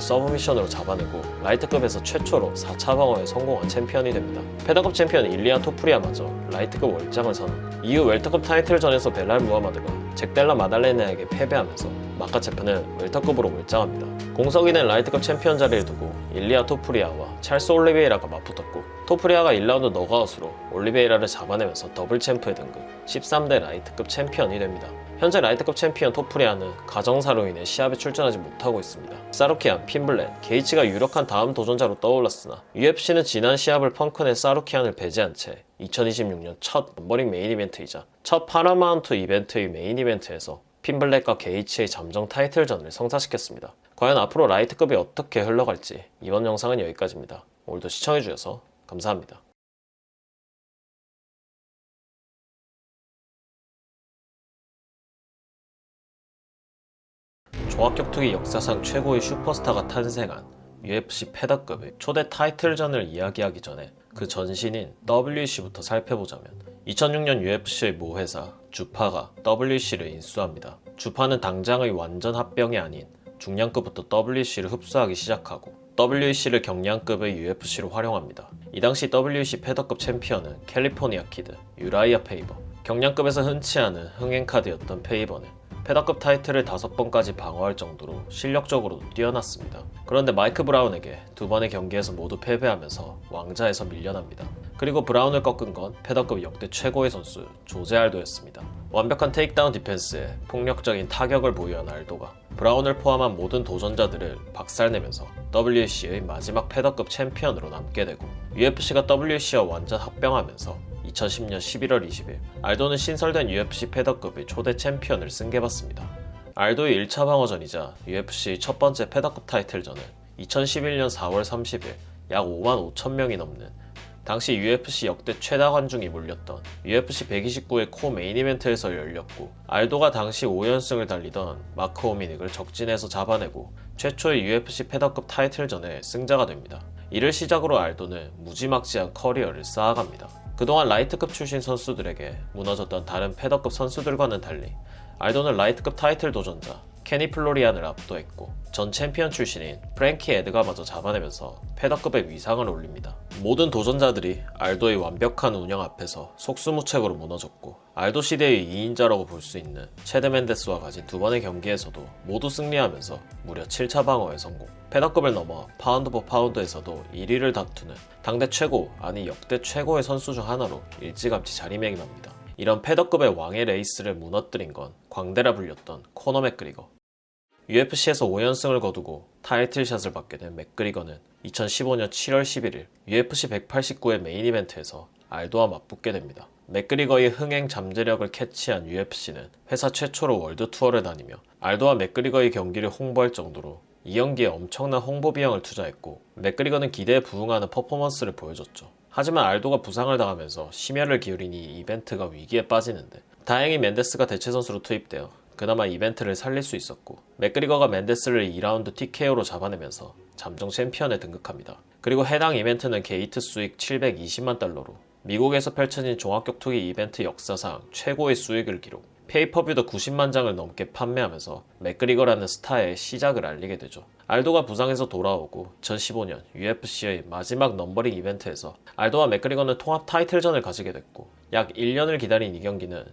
서브미션으로 잡아내고 라이트급에서 최초로 4차 방어에 성공한 챔피언이 됩니다. 패더급 챔피언 일리아 토프리아마저 라이트급 월장을 선언. 이후 웰터급 타이틀전에서 벨랄 무하마드가 잭델라 마달레나에게 패배하면서 마카체프는 웰터급으로 월장합니다. 공석이 된 라이트급 챔피언 자리를 두고 일리아 토프리아와 찰스 올리베이라가 맞붙었고 토프리아가 1라운드 너가웃으로 올리베이라를 잡아내면서 더블 챔프에 등극 13대 라이트급 챔피언이 됩니다. 현재 라이트급 챔피언 토프리아는 가정사로 인해 시합에 출전하지 못하고 있습니다. 사루키안, 핀블렛, 게이치가 유력한 다음 도전자로 떠올랐으나 UFC는 지난 시합을 펑크낸 사루키안을 배제한 채 2026년 첫 넘버링 메인 이벤트이자 첫 파라마운트 이벤트의 메인 이벤트에서 핀블렛과 게이치의 잠정 타이틀전을 성사시켰습니다. 과연 앞으로 라이트급이 어떻게 흘러갈지 이번 영상은 여기까지입니다. 오늘도 시청해주셔서 감사합니다. 종합격투기 역사상 최고의 슈퍼스타가 탄생한 UFC 패더급의 초대 타이틀전을 이야기하기 전에 그 전신인 WEC부터 살펴보자면 2006년 UFC의 모 회사 주파가 WEC를 인수합니다. 주파는 당장의 완전 합병이 아닌 중량급부터 WEC를 흡수하기 시작하고 WEC를 경량급의 UFC로 활용합니다. 이 당시 WEC 패더급 챔피언은 캘리포니아 키드, 유라이아 페이버, 경량급에서 흔치 않은 흥행카드였던 페이버는 패더급 타이틀을 5번까지 방어할 정도로 실력적으로도 뛰어났습니다. 그런데 마이크 브라운에게 2번의 경기에서 모두 패배하면서 왕자에서 밀려납니다. 그리고 브라운을 꺾은 건 패더급 역대 최고의 선수 조제 알도였습니다. 완벽한 테이크다운 디펜스에 폭력적인 타격을 보유한 알도가 브라운을 포함한 모든 도전자들을 박살내면서 WEC의 마지막 패더급 챔피언으로 남게 되고 UFC가 WEC와 완전 합병하면서 2010년 11월 20일 알도는 신설된 UFC 패더급의 초대 챔피언을 승계받습니다. 알도의 1차 방어전이자 UFC의 첫 번째 패더급 타이틀전은 2011년 4월 30일 약 5만 5천 명이 넘는 당시 UFC 역대 최다 관중이 몰렸던 UFC 129의 코 메인 이벤트에서 열렸고 알도가 당시 5연승을 달리던 마크 호미닉을 적진에서 잡아내고 최초의 UFC 패더급 타이틀전의 승자가 됩니다. 이를 시작으로 알도는 무지막지한 커리어를 쌓아갑니다. 그동안 라이트급 출신 선수들에게 무너졌던 다른 패더급 선수들과는 달리 알도는 라이트급 타이틀 도전자 케니 플로리안을 압도했고 전 챔피언 출신인 프랭키 에드가마저 잡아내면서 패더급의 위상을 올립니다. 모든 도전자들이 알도의 완벽한 운영 앞에서 속수무책으로 무너졌고 알도 시대의 2인자라고 볼 수 있는 체드 맨데스와 가진 2번의 경기에서도 모두 승리하면서 무려 7차 방어에 성공. 패더급을 넘어 파운드 포 파운드에서도 1위를 다투는 당대 최고 아니 역대 최고의 선수 중 하나로 일찌감치 자리매김합니다. 이런 패더급의 왕의 레이스를 무너뜨린 건 광대라 불렸던 코너 맥그리거. UFC에서 5연승을 거두고 타이틀샷을 받게 된 맥그리거는 2015년 7월 11일 UFC 189의 메인 이벤트에서 알도와 맞붙게 됩니다. 맥그리거의 흥행 잠재력을 캐치한 UFC는 회사 최초로 월드 투어를 다니며 알도와 맥그리거의 경기를 홍보할 정도로 이 경기에 엄청난 홍보 비용을 투자했고 맥그리거는 기대에 부응하는 퍼포먼스를 보여줬죠. 하지만 알도가 부상을 당하면서 심혈을 기울인 이 이벤트가 위기에 빠지는데 다행히 멘데스가 대체 선수로 투입되어 그나마 이벤트를 살릴 수 있었고 맥그리거가 멘데스를 2라운드 TKO로 잡아내면서 잠정 챔피언에 등극합니다. 그리고 해당 이벤트는 게이트 수익 720만 달러로 미국에서 펼쳐진 종합격투기 이벤트 역사상 최고의 수익을 기록, 페이퍼뷰도 90만 장을 넘게 판매하면서 맥그리거라는 스타의 시작을 알리게 되죠. 알도가 부상에서 돌아오고 2015년 UFC의 마지막 넘버링 이벤트에서 알도와 맥그리거는 통합 타이틀전을 가지게 됐고 약 1년을 기다린 이 경기는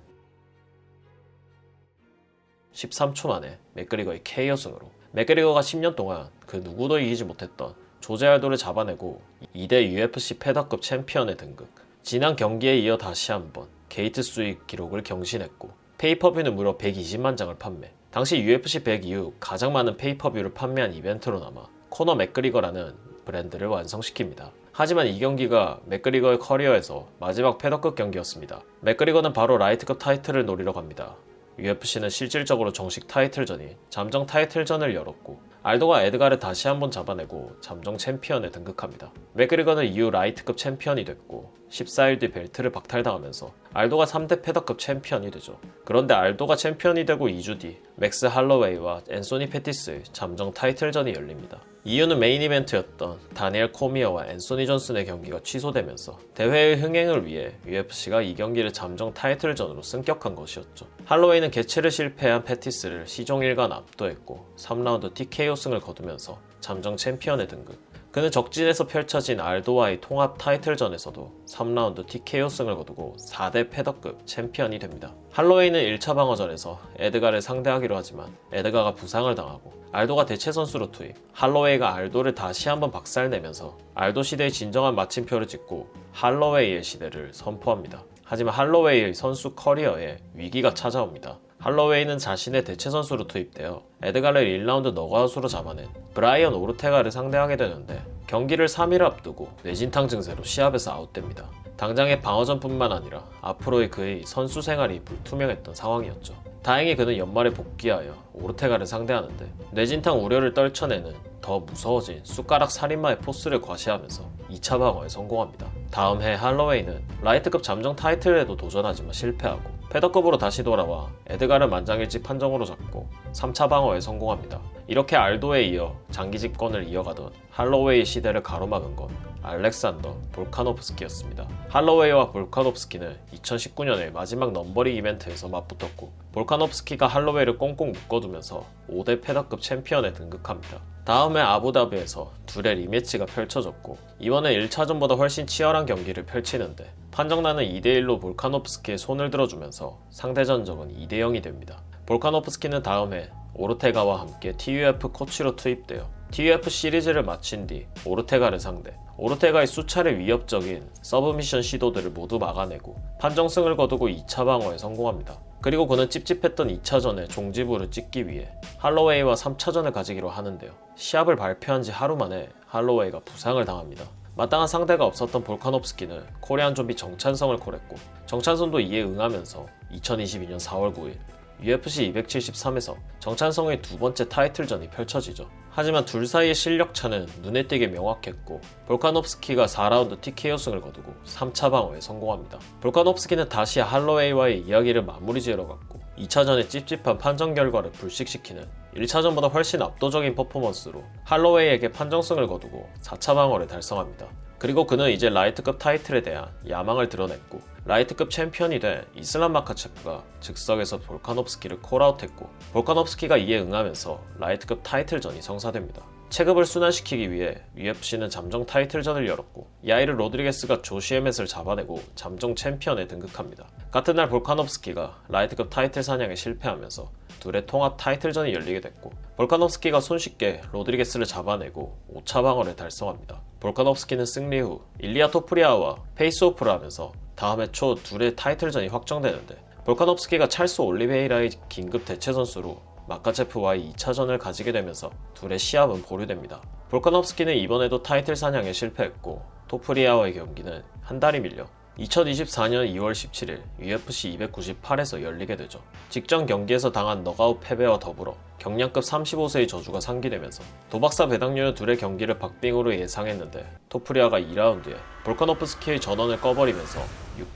13초 만에 맥그리거의 KO 승으로 맥그리거가 10년 동안 그 누구도 이기지 못했던 조제 알도를 잡아내고 2대 UFC 패더급 챔피언에 등극. 지난 경기에 이어 다시 한번 게이트 수익 기록을 경신했고 페이퍼뷰는 무려 120만 장을 판매. 당시 UFC 100 이후 가장 많은 페이퍼뷰를 판매한 이벤트로 남아 코너 맥그리거라는 브랜드를 완성시킵니다. 하지만 이 경기가 맥그리거의 커리어에서 마지막 패더급 경기였습니다. 맥그리거는 바로 라이트급 타이틀을 노리러 갑니다. UFC는 실질적으로 정식 타이틀전인 잠정 타이틀전을 열었고 알도가 에드가를 다시 한번 잡아내고 잠정 챔피언에 등극합니다. 맥그리거는 이후 라이트급 챔피언이 됐고 14일 뒤 벨트를 박탈당하면서 알도가 3대 패더급 챔피언이 되죠. 그런데 알도가 챔피언이 되고 2주 뒤 맥스 할로웨이와 앤소니 패티스의 잠정 타이틀전이 열립니다. 이유는 메인 이벤트였던 다니엘 코미어와 앤소니 존슨의 경기가 취소되면서 대회의 흥행을 위해 UFC가 이 경기를 잠정 타이틀전으로 승격한 것이었죠. 할로웨이는 개최를 실패한 패티스를 시종일관 압도했고 3라운드 TKO 승을 거두면서 잠정 챔피언에 등극. 그는 적진에서 펼쳐진 알도와의 통합 타이틀전에서도 3라운드 TKO 승을 거두고 4대 패더급 챔피언이 됩니다. 할로웨이는 1차 방어전에서 에드가를 상대하기로 하지만 에드가가 부상을 당하고 알도가 대체 선수로 투입. 할로웨이가 알도를 다시 한번 박살내면서 알도 시대의 진정한 마침표를 찍고 할로웨이의 시대를 선포합니다. 하지만 할로웨이의 선수 커리어에 위기가 찾아옵니다. 할로웨이는 자신의 대체 선수로 투입되어 에드가를 1라운드 너그아웃으로 잡아낸 브라이언 오르테가를 상대하게 되는데 경기를 3일 앞두고 뇌진탕 증세로 시합에서 아웃됩니다. 당장의 방어전뿐만 아니라 앞으로의 그의 선수 생활이 불투명했던 상황이었죠. 다행히 그는 연말에 복귀하여 오르테가를 상대하는데 뇌진탕 우려를 떨쳐내는 더 무서워진 숟가락 살인마의 포스를 과시하면서 2차 방어에 성공합니다. 다음 해 할로웨이는 라이트급 잠정 타이틀에도 도전하지만 실패하고 패더급으로 다시 돌아와 에드가를 만장일치 판정으로 잡고 3차 방어에 성공합니다. 이렇게 알도에 이어 장기 집권을 이어가던 할로웨이 시대를 가로막은 건 알렉산더 볼카노프스키였습니다. 할로웨이와 볼카노프스키는 2019년에 마지막 넘버링 이벤트에서 맞붙었고 볼카노프스키가 할로웨이를 꽁꽁 묶어두면서 5대 패더급 챔피언에 등극합니다. 다음에 아부다비에서 둘의 리매치가 펼쳐졌고 이번에 1차전보다 훨씬 치열한 경기를 펼치는데 판정단은 2대1로 볼카노프스키의 손을 들어주면서 상대 전적은 2대0이 됩니다. 볼카노프스키는 다음해 오르테가와 함께 TUF 코치로 투입되어 TUF 시리즈를 마친 뒤 오르테가를 상대 오르테가의 수차례 위협적인 서브미션 시도들을 모두 막아내고 판정승을 거두고 2차 방어에 성공합니다. 그리고 그는 찝찝했던 2차전에 종지부를 찍기 위해 할로웨이와 3차전을 가지기로 하는데요. 시합을 발표한 지 하루 만에 할로웨이가 부상을 당합니다. 마땅한 상대가 없었던 볼카노프스키는 코리안 좀비 정찬성을 콜했고 정찬성도 이에 응하면서 2022년 4월 9일 UFC 273에서 정찬성의 두 번째 타이틀전이 펼쳐지죠. 하지만 둘 사이의 실력차는 눈에 띄게 명확했고 볼카노프스키가 4라운드 TKO 승을 거두고 3차 방어에 성공합니다. 볼카노프스키는 다시 할로웨이와의 이야기를 마무리 지으러 갔고 2차전의 찝찝한 판정 결과를 불식시키는 1차전보다 훨씬 압도적인 퍼포먼스로 할로웨이에게 판정승을 거두고 4차 방어를 달성합니다. 그리고 그는 이제 라이트급 타이틀에 대한 야망을 드러냈고 라이트급 챔피언이 된 이슬람 마카체프가 즉석에서 볼카노프스키를 콜아웃했고 볼카노프스키가 이에 응하면서 라이트급 타이틀전이 성사됩니다. 체급을 순환시키기 위해 UFC는 잠정 타이틀전을 열었고 야이르 로드리게스가 조시 에멧을 잡아내고 잠정 챔피언에 등극합니다. 같은 날 볼카노프스키가 라이트급 타이틀 사냥에 실패하면서 둘의 통합 타이틀전이 열리게 됐고 볼카노프스키가 손쉽게 로드리게스를 잡아내고 5차 방어를 달성합니다. 볼카노프스키는 승리 후 일리아 토프리아와 페이스오프를 하면서 다음 해 초 둘의 타이틀전이 확정되는데 볼카노프스키가 찰스 올리베이라의 긴급 대체 선수로 마카체프와의 2차전을 가지게 되면서 둘의 시합은 보류됩니다. 볼카노프스키는 이번에도 타이틀 사냥에 실패했고 토프리아와의 경기는 한 달이 밀려 2024년 2월 17일 UFC 298에서 열리게 되죠. 직전 경기에서 당한 너가웃 패배와 더불어 경량급 35세의 저주가 상기되면서 도박사 배당료의 둘의 경기를 박빙으로 예상했는데 토프리아가 2라운드에 볼카노프스키의 전원을 꺼버리면서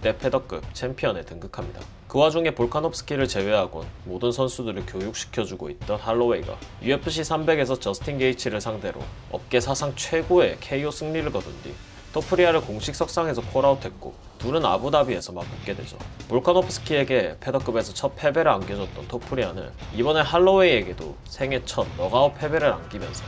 6대 패더급 챔피언에 등극합니다. 그 와중에 볼카노프스키를 제외하곤 모든 선수들을 교육시켜주고 있던 할로웨이가 UFC 300에서 저스틴 게이츠를 상대로 업계 사상 최고의 KO 승리를 거둔 뒤 토프리아를 공식 석상에서 콜아웃했고 둘은 아부다비에서 맞붙게 되죠. 볼카노프스키에게 패더급에서 첫 패배를 안겨줬던 토프리아는 이번에 할로웨이에게도 생애 첫 너가웃 패배를 안기면서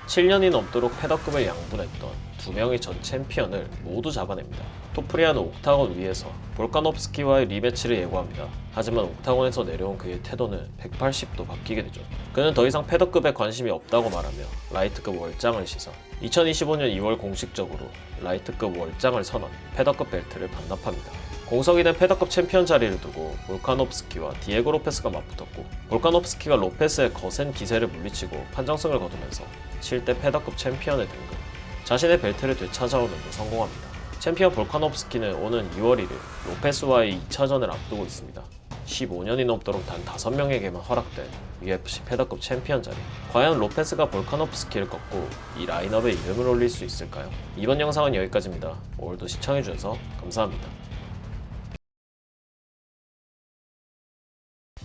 7년이 넘도록 패더급을 양분했던 두 명의 전 챔피언을 모두 잡아냅니다. 토프리아는 옥타곤 위에서 볼카노프스키와의 리매치를 예고합니다. 하지만 옥타곤에서 내려온 그의 태도는 180도 바뀌게 되죠. 그는 더 이상 패더급에 관심이 없다고 말하며 라이트급 월장을 시선 2025년 2월 공식적으로 라이트급 월장을 선언, 패더급 벨트를 반납합니다. 공석이 된 패더급 챔피언 자리를 두고 볼카노프스키와 디에고 로페스가 맞붙었고 볼카노프스키가 로페스의 거센 기세를 물리치고 판정승을 거두면서 7대 패더급 챔피언에 등극, 자신의 벨트를 되찾아오는 데 성공합니다. 챔피언 볼카노프스키는 오는 2월 1일 로페스와의 2차전을 앞두고 있습니다. 15년이 넘도록 단 5명에게만 허락된 UFC 패더급 챔피언 자리. 과연 로페스가 볼카노프스키를 꺾고 이 라인업에 이름을 올릴 수 있을까요? 이번 영상은 여기까지입니다. 오늘도 시청해주셔서 감사합니다.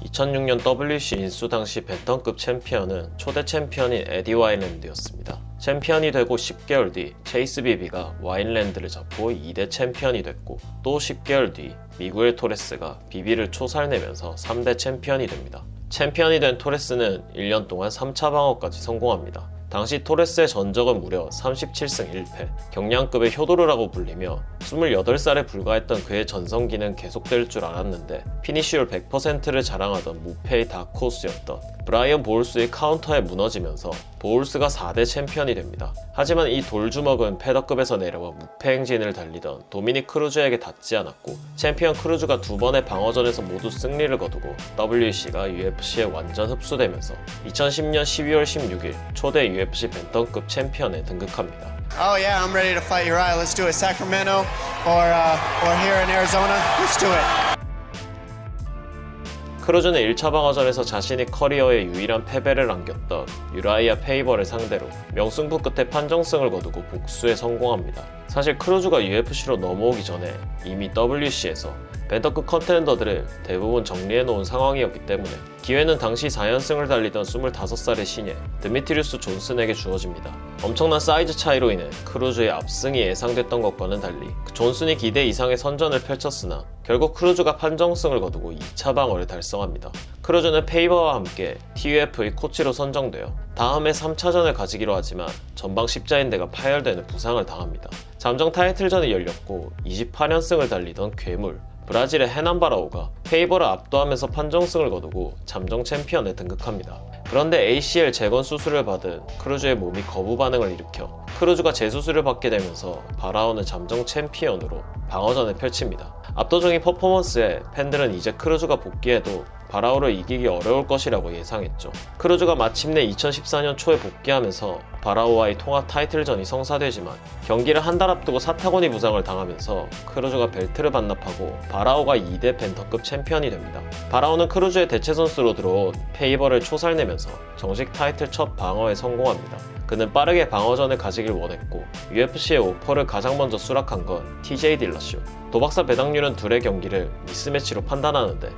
2006년 WC 인수 당시 벤턴급 챔피언은 초대 챔피언인 에디 와인랜드였습니다. 챔피언이 되고 10개월 뒤 체이스 비비가 와인랜드를 잡고 2대 챔피언이 됐고 또 10개월 뒤 미구엘 토레스가 비비를 초살내면서 3대 챔피언이 됩니다. 챔피언이 된 토레스는 1년 동안 3차 방어까지 성공합니다. 당시 토레스의 전적은 무려 37승 1패, 경량급의 효도르라고 불리며 28살에 불과했던 그의 전성기는 계속될 줄 알았는데 피니쉬율 100%를 자랑하던 무패의 다크호스였던 브라이언 보울스의 카운터에 무너지면서 보울스가 4대 챔피언이 됩니다. 하지만 이 돌주먹은 패더급에서 내려와 무패 행진을 달리던 도미닉 크루즈에게 닿지 않았고 챔피언 크루즈가 두 번의 방어전에서 모두 승리를 거두고 WEC가 UFC에 완전 흡수되면서 2010년 12월 16일 초대 UFC 벤턴급 챔피언에 등극합니다. Oh yeah, I'm ready to fight Uriah. Let's do it. Sacramento or here in Arizona. Let's do it. 크루즈는 1차 방어전에서 자신이 커리어의 유일한 패배를 안겼던 유라이아 페이버를 상대로 명승부 끝에 판정승을 거두고 복수에 성공합니다. 사실 크루즈가 UFC로 넘어오기 전에 이미 WC에서 벤터급 컨텐더들을 대부분 정리해놓은 상황이었기 때문에 기회는 당시 4연승을 달리던 25살의 신예 드미트리우스 존슨에게 주어집니다. 엄청난 사이즈 차이로 인해 크루즈의 압승이 예상됐던 것과는 달리 존슨이 기대 이상의 선전을 펼쳤으나 결국 크루즈가 판정승을 거두고 2차 방어를 달성합니다. 크루즈는 페이버와 함께 TUF의 코치로 선정되어 다음 해 3차전을 가지기로 하지만 전방 십자인대가 파열되는 부상을 당합니다. 잠정 타이틀전이 열렸고 28연승을 달리던 괴물 브라질의 헤난 바라오가 페이버를 압도하면서 판정승을 거두고 잠정 챔피언에 등극합니다. 그런데 ACL 재건 수술을 받은 크루즈의 몸이 거부 반응을 일으켜 크루즈가 재수술을 받게 되면서 바라오는 잠정 챔피언으로 방어전을 펼칩니다. 압도적인 퍼포먼스에 팬들은 이제 크루즈가 복귀해도 바라오를 이기기 어려울 것이라고 예상했죠. 크루즈가 마침내 2014년 초에 복귀하면서 바라오와의 통합 타이틀전이 성사되지만 경기를 한 달 앞두고 사타구니 부상을 당하면서 크루즈가 벨트를 반납하고 바라오가 2대 벤터급 챔피언이 됩니다. 바라오는 크루즈의 대체 선수로 들어온 페이버를 초살내면서 정식 타이틀 첫 방어에 성공합니다. 그는 빠르게 방어전을 가지길 원했고 UFC의 오퍼를 가장 먼저 수락한 건 TJ 딜라쇼. 도박사 배당률은 둘의 경기를 미스매치로 판단하는데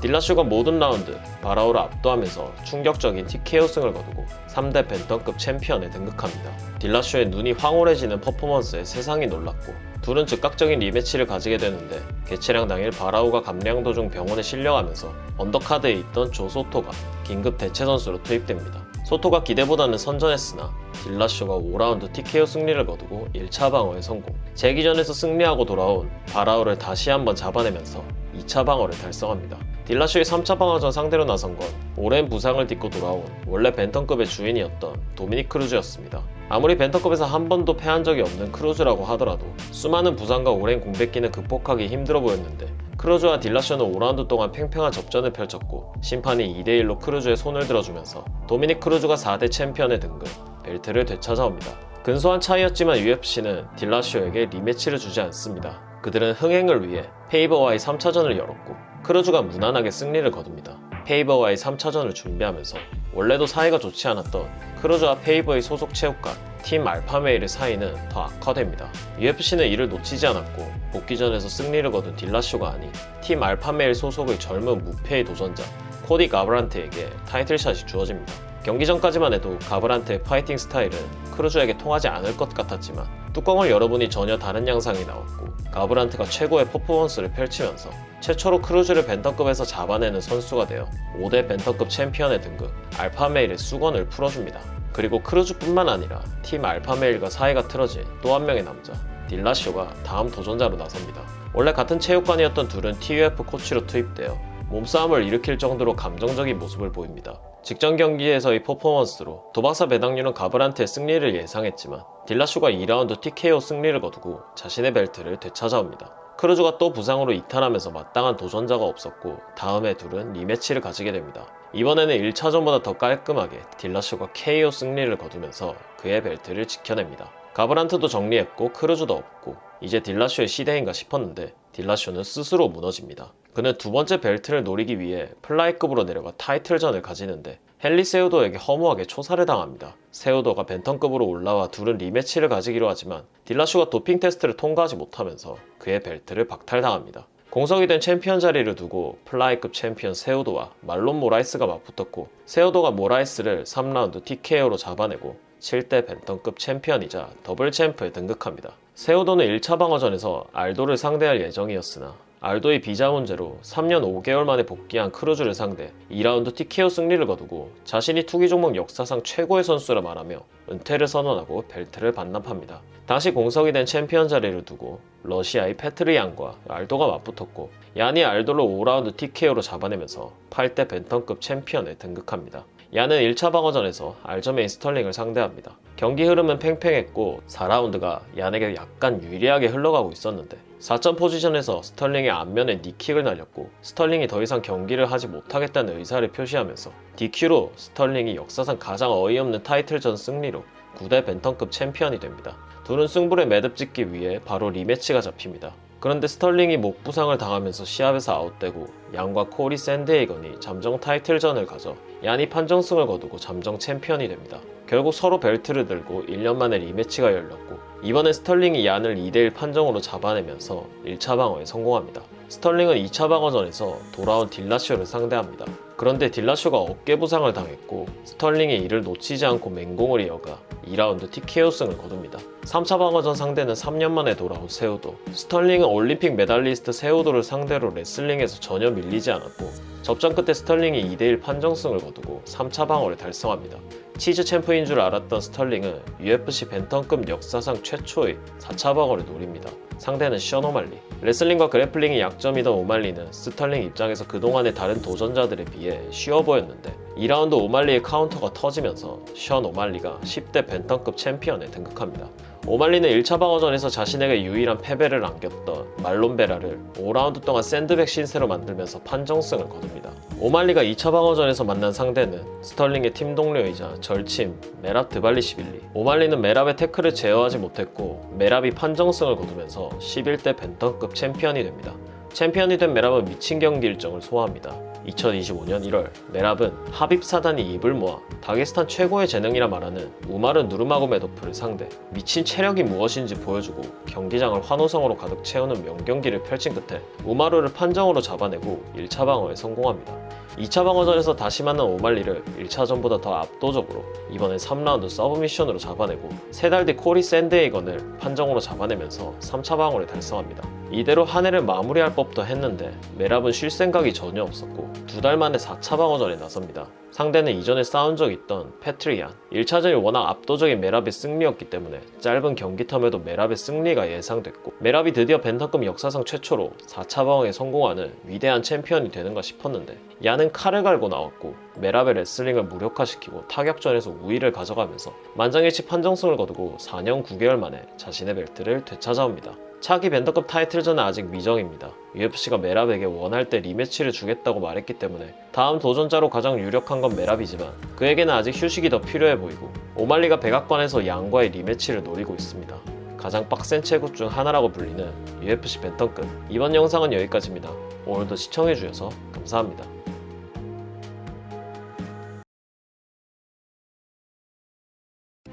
딜라쇼가 모든 라운드 바라오를 압도하면서 충격적인 TKO 승을 거두고 3대 벤턴급 챔피언에 등극합니다. 딜라쇼의 눈이 황홀해지는 퍼포먼스에 세상이 놀랐고 둘은 즉각적인 리매치를 가지게 되는데 개최량 당일 바라오가 감량 도중 병원에 실려가면서 언더카드에 있던 조 소토가 긴급 대체 선수로 투입됩니다. 소토가 기대보다는 선전했으나 딜라쇼가 5라운드 TKO 승리를 거두고 1차 방어에 성공. 재기전에서 승리하고 돌아온 바라오를 다시 한번 잡아내면서 2차 방어를 달성합니다. 딜라쇼의 3차 방어전 상대로 나선 건 오랜 부상을 딛고 돌아온 원래 벤턴급의 주인이었던 도미닉 크루즈였습니다. 아무리 벤턴급에서 한 번도 패한 적이 없는 크루즈라고 하더라도 수많은 부상과 오랜 공백기는 극복하기 힘들어 보였는데 크루즈와 딜라쇼는 5라운드 동안 팽팽한 접전을 펼쳤고 심판이 2대1로 크루즈의 손을 들어주면서 도미닉 크루즈가 4대 챔피언에 등극, 벨트를 되찾아옵니다. 근소한 차이였지만 UFC는 딜라쇼에게 리매치를 주지 않습니다. 그들은 흥행을 위해 페이버와의 3차전을 열었고 크루즈가 무난하게 승리를 거둡니다. 페이버와의 3차전을 준비하면서 원래도 사이가 좋지 않았던 크루즈와 페이버의 소속 체육관 팀 알파메일의 사이는 더 악화됩니다. UFC는 이를 놓치지 않았고 복귀전에서 승리를 거둔 딜라쇼가 아닌 팀 알파메일 소속의 젊은 무패의 도전자 코디 가브란트에게 타이틀샷이 주어집니다. 경기 전까지만 해도 가브란트의 파이팅 스타일은 크루즈에게 통하지 않을 것 같았지만 뚜껑을 열어보니 전혀 다른 양상이 나왔고 가브란트가 최고의 퍼포먼스를 펼치면서 최초로 크루즈를 벤턴급에서 잡아내는 선수가 되어 5대 벤턴급 챔피언에 등극, 알파메일의 수건을 풀어줍니다. 그리고 크루즈뿐만 아니라 팀 알파메일과 사이가 틀어진 또 한 명의 남자 딜라쇼가 다음 도전자로 나섭니다. 원래 같은 체육관이었던 둘은 TUF 코치로 투입되어 몸싸움을 일으킬 정도로 감정적인 모습을 보입니다. 직전 경기에서의 퍼포먼스로 도박사 배당률은 가브란트의 승리를 예상했지만 딜라쇼가 2라운드 TKO 승리를 거두고 자신의 벨트를 되찾아옵니다. 크루즈가 또 부상으로 이탈하면서 마땅한 도전자가 없었고 다음에 둘은 리매치를 가지게 됩니다. 이번에는 1차전보다 더 깔끔하게 딜라쇼가 KO 승리를 거두면서 그의 벨트를 지켜냅니다. 가브란트도 정리했고 크루즈도 없고 이제 딜라쇼의 시대인가 싶었는데 딜라쇼는 스스로 무너집니다. 그는 두 번째 벨트를 노리기 위해 플라이급으로 내려가 타이틀전을 가지는데 헨리 세우도에게 허무하게 초살을 당합니다. 세우도가 벤턴급으로 올라와 둘은 리매치를 가지기로 하지만 딜라쇼가 도핑 테스트를 통과하지 못하면서 그의 벨트를 박탈당합니다. 공석이 된 챔피언 자리를 두고 플라이급 챔피언 세우도와 말론 모라이스가 맞붙었고 세우도가 모라이스를 3라운드 TKO로 잡아내고 7대 벤턴급 챔피언이자 더블 챔프에 등극합니다. 세우도는 1차 방어전에서 알도를 상대할 예정이었으나 알도의 비자 문제로 3년 5개월 만에 복귀한 크루즈를 상대 2라운드 TKO 승리를 거두고 자신이 투기 종목 역사상 최고의 선수라 말하며 은퇴를 선언하고 벨트를 반납합니다. 다시 공석이 된 챔피언 자리를 두고 러시아의 페트리안과 알도가 맞붙었고 얀이 알도를 5라운드 TKO로 잡아내면서 8대 벤턴급 챔피언에 등극합니다. 얀은 1차 방어전에서 알저메인 스털링을 상대합니다. 경기 흐름은 팽팽했고 4라운드가 얀에게 약간 유리하게 흘러가고 있었는데 4점 포지션에서 스털링의 앞면에 니킥을 날렸고 스털링이 더 이상 경기를 하지 못하겠다는 의사를 표시하면서 DQ로 스털링이 역사상 가장 어이없는 타이틀전 승리로 9대 벤턴급 챔피언이 됩니다. 둘은 승부를 매듭짓기 위해 바로 리매치가 잡힙니다. 그런데 스털링이 목 부상을 당하면서 시합에서 아웃되고 양과 코리 샌드헤이건이 잠정 타이틀전을 가져 얀이 판정승을 거두고 잠정 챔피언이 됩니다. 결국 서로 벨트를 들고 1년 만에 리매치가 열렸고 이번에 스털링이 얀을 2대1 판정으로 잡아내면서 1차 방어에 성공합니다. 스털링은 2차 방어전에서 돌아온 딜라쇼를 상대합니다. 그런데 딜라쇼가 어깨 부상을 당했고 스털링이 이를 놓치지 않고 맹공을 이어가 2라운드 TKO 승을 거둡니다. 3차 방어전 상대는 3년 만에 돌아온 세우도. 스털링은 올림픽 메달리스트 세우도를 상대로 레슬링에서 전혀 밀리지 않았고 접전 끝에 스털링이 2대1 판정승을 거두고 3차 방어를 달성합니다. 치즈 챔프인 줄 알았던 스털링은 UFC 벤턴급 역사상 최초의 4차 방어를 노립니다. 상대는 션 오말리. 레슬링과 그래플링이 약점이던 오말리는 스털링 입장에서 그동안의 다른 도전자들에 비해 쉬워 보였는데 2라운드 오말리의 카운터가 터지면서 션 오말리가 10대 벤턴급 챔피언에 등극합니다. 오말리는 1차 방어전에서 자신에게 유일한 패배를 안겼던 말론 베라를 5라운드 동안 샌드백 신세로 만들면서 판정승을 거둡니다. 오말리가 2차 방어전에서 만난 상대는 스털링의 팀 동료이자 절친 메랍 드발리시빌리. 오말리는 메랍의 태클을 제어하지 못했고 메랍이 판정승을 거두면서 11대 벤턴급 챔피언이 됩니다. 챔피언이 된 메랍은 미친 경기 일정을 소화합니다. 2025년 1월 메랍은 하빕 사단이 입을 모아 다게스탄 최고의 재능이라 말하는 우마르 누르마고메도프를 상대 미친 체력이 무엇인지 보여주고 경기장을 환호성으로 가득 채우는 명경기를 펼친 끝에 우마르를 판정으로 잡아내고 1차 방어에 성공합니다. 2차 방어전에서 다시 만난 오말리를 1차전보다 더 압도적으로 이번엔 3라운드 서브미션으로 잡아내고 3달 뒤 코리 샌드헤이건을 판정으로 잡아내면서 3차 방어를 달성합니다. 이대로 한 해를 마무리할 법도 했는데 메랍은 쉴 생각이 전혀 없었고 2달 만에 4차 방어전에 나섭니다. 상대는 이전에 싸운 적 있던 패트리안. 1차전이 워낙 압도적인 메랍의 승리였기 때문에 짧은 경기 텀에도 메랍의 승리가 예상됐고 메랍이 드디어 벤턴급 역사상 최초로 4차 방어에 성공하는 위대한 챔피언이 되는가 싶었는데 얀은 칼을 갈고 나왔고 메랍의 레슬링을 무력화시키고 타격전에서 우위를 가져가면서 만장일치 판정승을 거두고 4년 9개월 만에 자신의 벨트를 되찾아옵니다. 차기 벤더급 타이틀전은 아직 미정입니다. UFC가 메랍에게 원할 때 리매치를 주겠다고 말했기 때문에 다음 도전자로 가장 유력한 건 메랍이지만 그에게는 아직 휴식이 더 필요해 보이고 오말리가 백악관에서 양과의 리매치를 노리고 있습니다. 가장 빡센 체급 중 하나라고 불리는 UFC 벤턴급. 이번 영상은 여기까지입니다. 오늘도 시청해주셔서 감사합니다.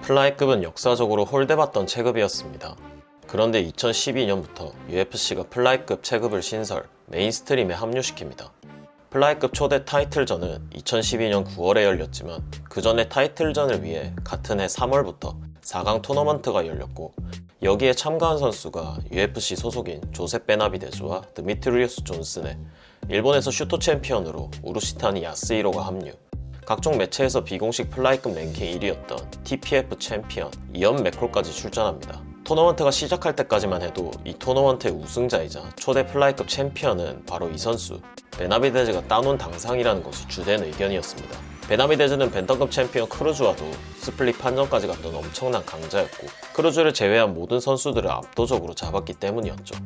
플라이급은 역사적으로 홀대받던 체급이었습니다. 그런데 2012년부터 UFC가 플라이급 체급을 신설, 메인스트림에 합류시킵니다. 플라이급 초대 타이틀전은 2012년 9월에 열렸지만 그 전에 타이틀전을 위해 같은 해 3월부터 4강 토너먼트가 열렸고 여기에 참가한 선수가 UFC 소속인 조셉 베나비데즈와 드미트리우스 존슨에 일본에서 슈터 챔피언으로 우루시타니 야스히로가 합류, 각종 매체에서 비공식 플라이급 랭킹 1위였던 TPF 챔피언 이언 맥콜까지 출전합니다. 토너먼트가 시작할 때까지만 해도 이 토너먼트의 우승자이자 초대 플라이급 챔피언은 바로 이 선수 베나비데즈가 따놓은 당상이라는 것이 주된 의견이었습니다. 베나비데즈는 벤턴급 챔피언 크루즈와도 스플릿 판정까지 갔던 엄청난 강자였고 크루즈를 제외한 모든 선수들을 압도적으로 잡았기 때문이었죠.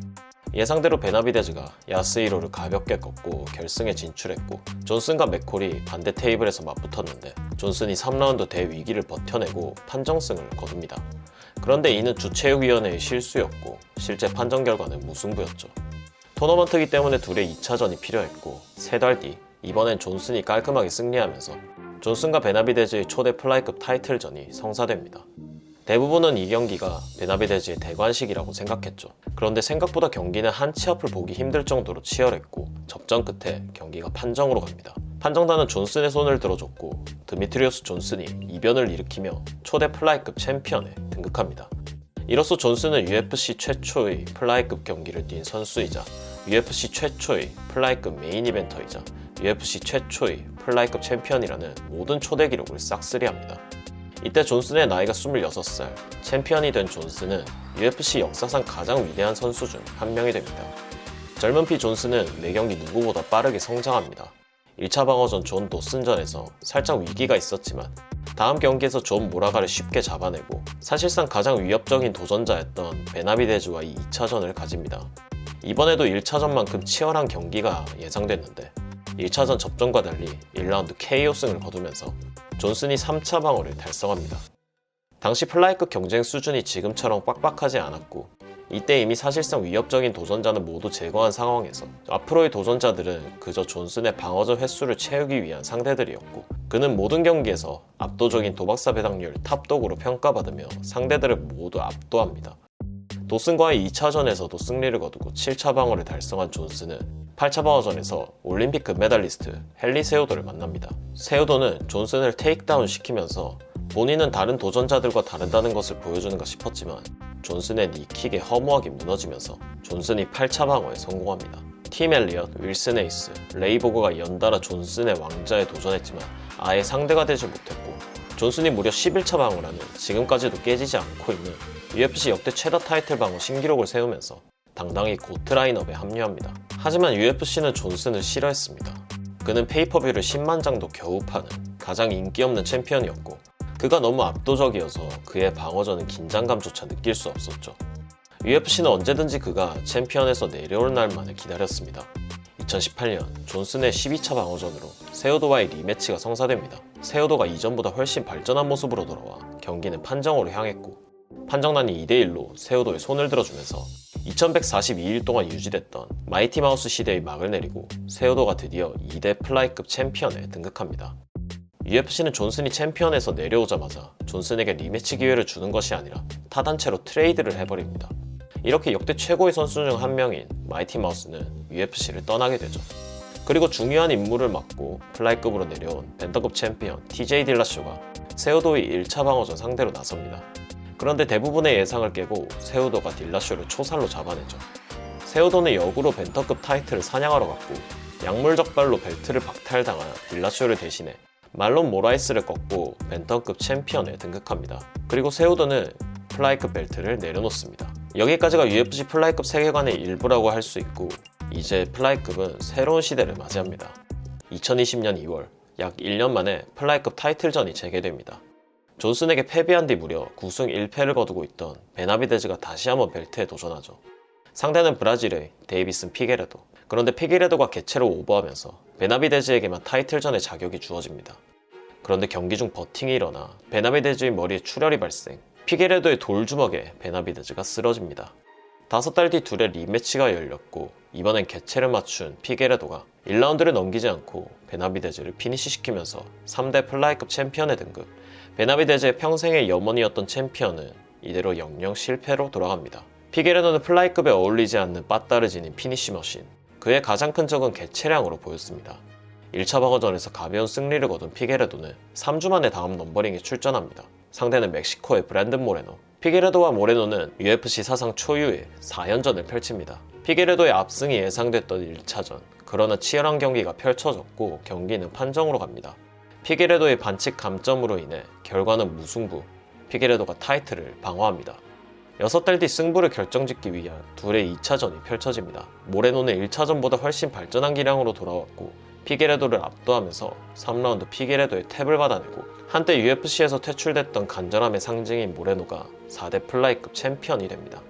예상대로 베나비데즈가 야스히로를 가볍게 꺾고 결승에 진출했고 존슨과 맥콜이 반대 테이블에서 맞붙었는데 존슨이 3라운드 대위기를 버텨내고 판정승을 거둡니다. 그런데 이는 주최위원회의 실수였고 실제 판정 결과는 무승부였죠. 토너먼트이기 때문에 둘의 2차전이 필요했고 3달 뒤 이번엔 존슨이 깔끔하게 승리하면서 존슨과 베나비데즈의 초대 플라이급 타이틀전이 성사됩니다. 대부분은 이 경기가 베나비데즈의 대관식이라고 생각했죠. 그런데 생각보다 경기는 한 치 앞을 보기 힘들 정도로 치열했고 접전 끝에 경기가 판정으로 갑니다. 판정단은 존슨의 손을 들어줬고 드미트리우스 존슨이 이변을 일으키며 초대 플라이급 챔피언에 등극합니다. 이로써 존슨은 UFC 최초의 플라이급 경기를 뛴 선수이자 UFC 최초의 플라이급 메인 이벤터이자 UFC 최초의 플라이급 챔피언이라는 모든 초대 기록을 싹쓸이합니다. 이때 존슨의 나이가 26살, 챔피언이 된 존슨은 UFC 역사상 가장 위대한 선수 중 한 명이 됩니다. 젊은 피 존슨은 매경기 누구보다 빠르게 성장합니다. 1차 방어전 존 도슨전에서 살짝 위기가 있었지만 다음 경기에서 존 모라가를 쉽게 잡아내고 사실상 가장 위협적인 도전자였던 베나비데즈와 이 2차전을 가집니다. 이번에도 1차전만큼 치열한 경기가 예상됐는데 1차전 접전과 달리 1라운드 KO승을 거두면서 존슨이 3차 방어를 달성합니다. 당시 플라이급 경쟁 수준이 지금처럼 빡빡하지 않았고 이때 이미 사실상 위협적인 도전자는 모두 제거한 상황에서 앞으로의 도전자들은 그저 존슨의 방어전 횟수를 채우기 위한 상대들이었고, 그는 모든 경기에서 압도적인 도박사 배당률 탑독으로 평가받으며 상대들을 모두 압도합니다. 도슨과의 2차전에서도 승리를 거두고 7차 방어를 달성한 존슨은 8차 방어전에서 올림픽 금메달리스트 헨리 세우도를 만납니다. 세우도는 존슨을 테이크다운 시키면서 본인은 다른 도전자들과 다르다는 것을 보여주는가 싶었지만 존슨의 니킥에 허무하게 무너지면서 존슨이 8차 방어에 성공합니다. 팀 엘리엇, 윌슨 에이스, 레이보그가 연달아 존슨의 왕자에 도전했지만 아예 상대가 되지 못했고, 존슨이 무려 11차 방어를 하는 지금까지도 깨지지 않고 있는 UFC 역대 최다 타이틀 방어 신기록을 세우면서 당당히 고트 라인업에 합류합니다. 하지만 UFC는 존슨을 싫어했습니다. 그는 페이퍼뷰를 10만 장도 겨우 파는 가장 인기 없는 챔피언이었고, 그가 너무 압도적이어서 그의 방어전은 긴장감조차 느낄 수 없었죠. UFC는 언제든지 그가 챔피언에서 내려올 날만을 기다렸습니다. 2018년 존슨의 12차 방어전으로 세우도와의 리매치가 성사됩니다. 세우도가 이전보다 훨씬 발전한 모습으로 돌아와 경기는 판정으로 향했고, 판정단이 2대1로 세우도의 손을 들어주면서 2142일 동안 유지됐던 마이티 마우스 시대의 막을 내리고 세우도가 드디어 2대 플라이급 챔피언에 등극합니다. UFC는 존슨이 챔피언에서 내려오자마자 존슨에게 리매치 기회를 주는 것이 아니라 타단체로 트레이드를 해버립니다. 이렇게 역대 최고의 선수 중 한 명인 마이티 마우스는 UFC를 떠나게 되죠. 그리고 중요한 임무를 맡고 플라이급으로 내려온 벤더급 챔피언 TJ 딜라쇼가 세우도의 1차 방어전 상대로 나섭니다. 그런데 대부분의 예상을 깨고 세우도가 딜라쇼를 초살로 잡아내죠. 세우도는 역으로 벤터급 타이틀을 사냥하러 갔고, 약물적발로 벨트를 박탈당한 딜라쇼를 대신해 말론 모라이스를 꺾고 벤턴급 챔피언에 등극합니다. 그리고 세우도는 플라이급 벨트를 내려놓습니다. 여기까지가 UFC 플라이급 세계관의 일부라고 할 수 있고, 이제 플라이급은 새로운 시대를 맞이합니다. 2020년 2월, 약 1년 만에 플라이급 타이틀전이 재개됩니다. 존슨에게 패배한 뒤 무려 9승 1패를 거두고 있던 베나비데즈가 다시 한번 벨트에 도전하죠. 상대는 브라질의 데이비슨 피게레도. 그런데 피게레도가 개체로 오버하면서 베나비데즈에게만 타이틀전의 자격이 주어집니다. 그런데 경기 중 버팅이 일어나 베나비데즈의 머리에 출혈이 발생, 피게레도의 돌주먹에 베나비데즈가 쓰러집니다. 5달 뒤 둘의 리매치가 열렸고, 이번엔 개체를 맞춘 피게레도가 1라운드를 넘기지 않고 베나비데즈를 피니시시키면서 3대 플라이급 챔피언에 등극. 베나비데즈의 평생의 염원이었던 챔피언은 이대로 영영 실패로 돌아갑니다. 피게레도는 플라이급에 어울리지 않는 빠따를 지닌 피니시 머신, 그의 가장 큰 적은 개체량으로 보였습니다. 1차 방어전에서 가벼운 승리를 거둔 피게레도는 3주 만에 다음 넘버링에 출전합니다. 상대는 멕시코의 브랜든 모레노. 피게레도와 모레노는 UFC 사상 초유의 4연전을 펼칩니다. 피게레도의 압승이 예상됐던 1차전, 그러나 치열한 경기가 펼쳐졌고 경기는 판정으로 갑니다. 피게레도의 반칙 감점으로 인해 결과는 무승부, 피게레도가 타이틀을 방어합니다. 6달 뒤 승부를 결정짓기 위한 둘의 2차전이 펼쳐집니다. 모레노는 1차전보다 훨씬 발전한 기량으로 돌아왔고 피게레도를 압도하면서 3라운드 피게레도의 탭을 받아내고, 한때 UFC에서 퇴출됐던 간절함의 상징인 모레노가 4대 플라이급 챔피언이 됩니다.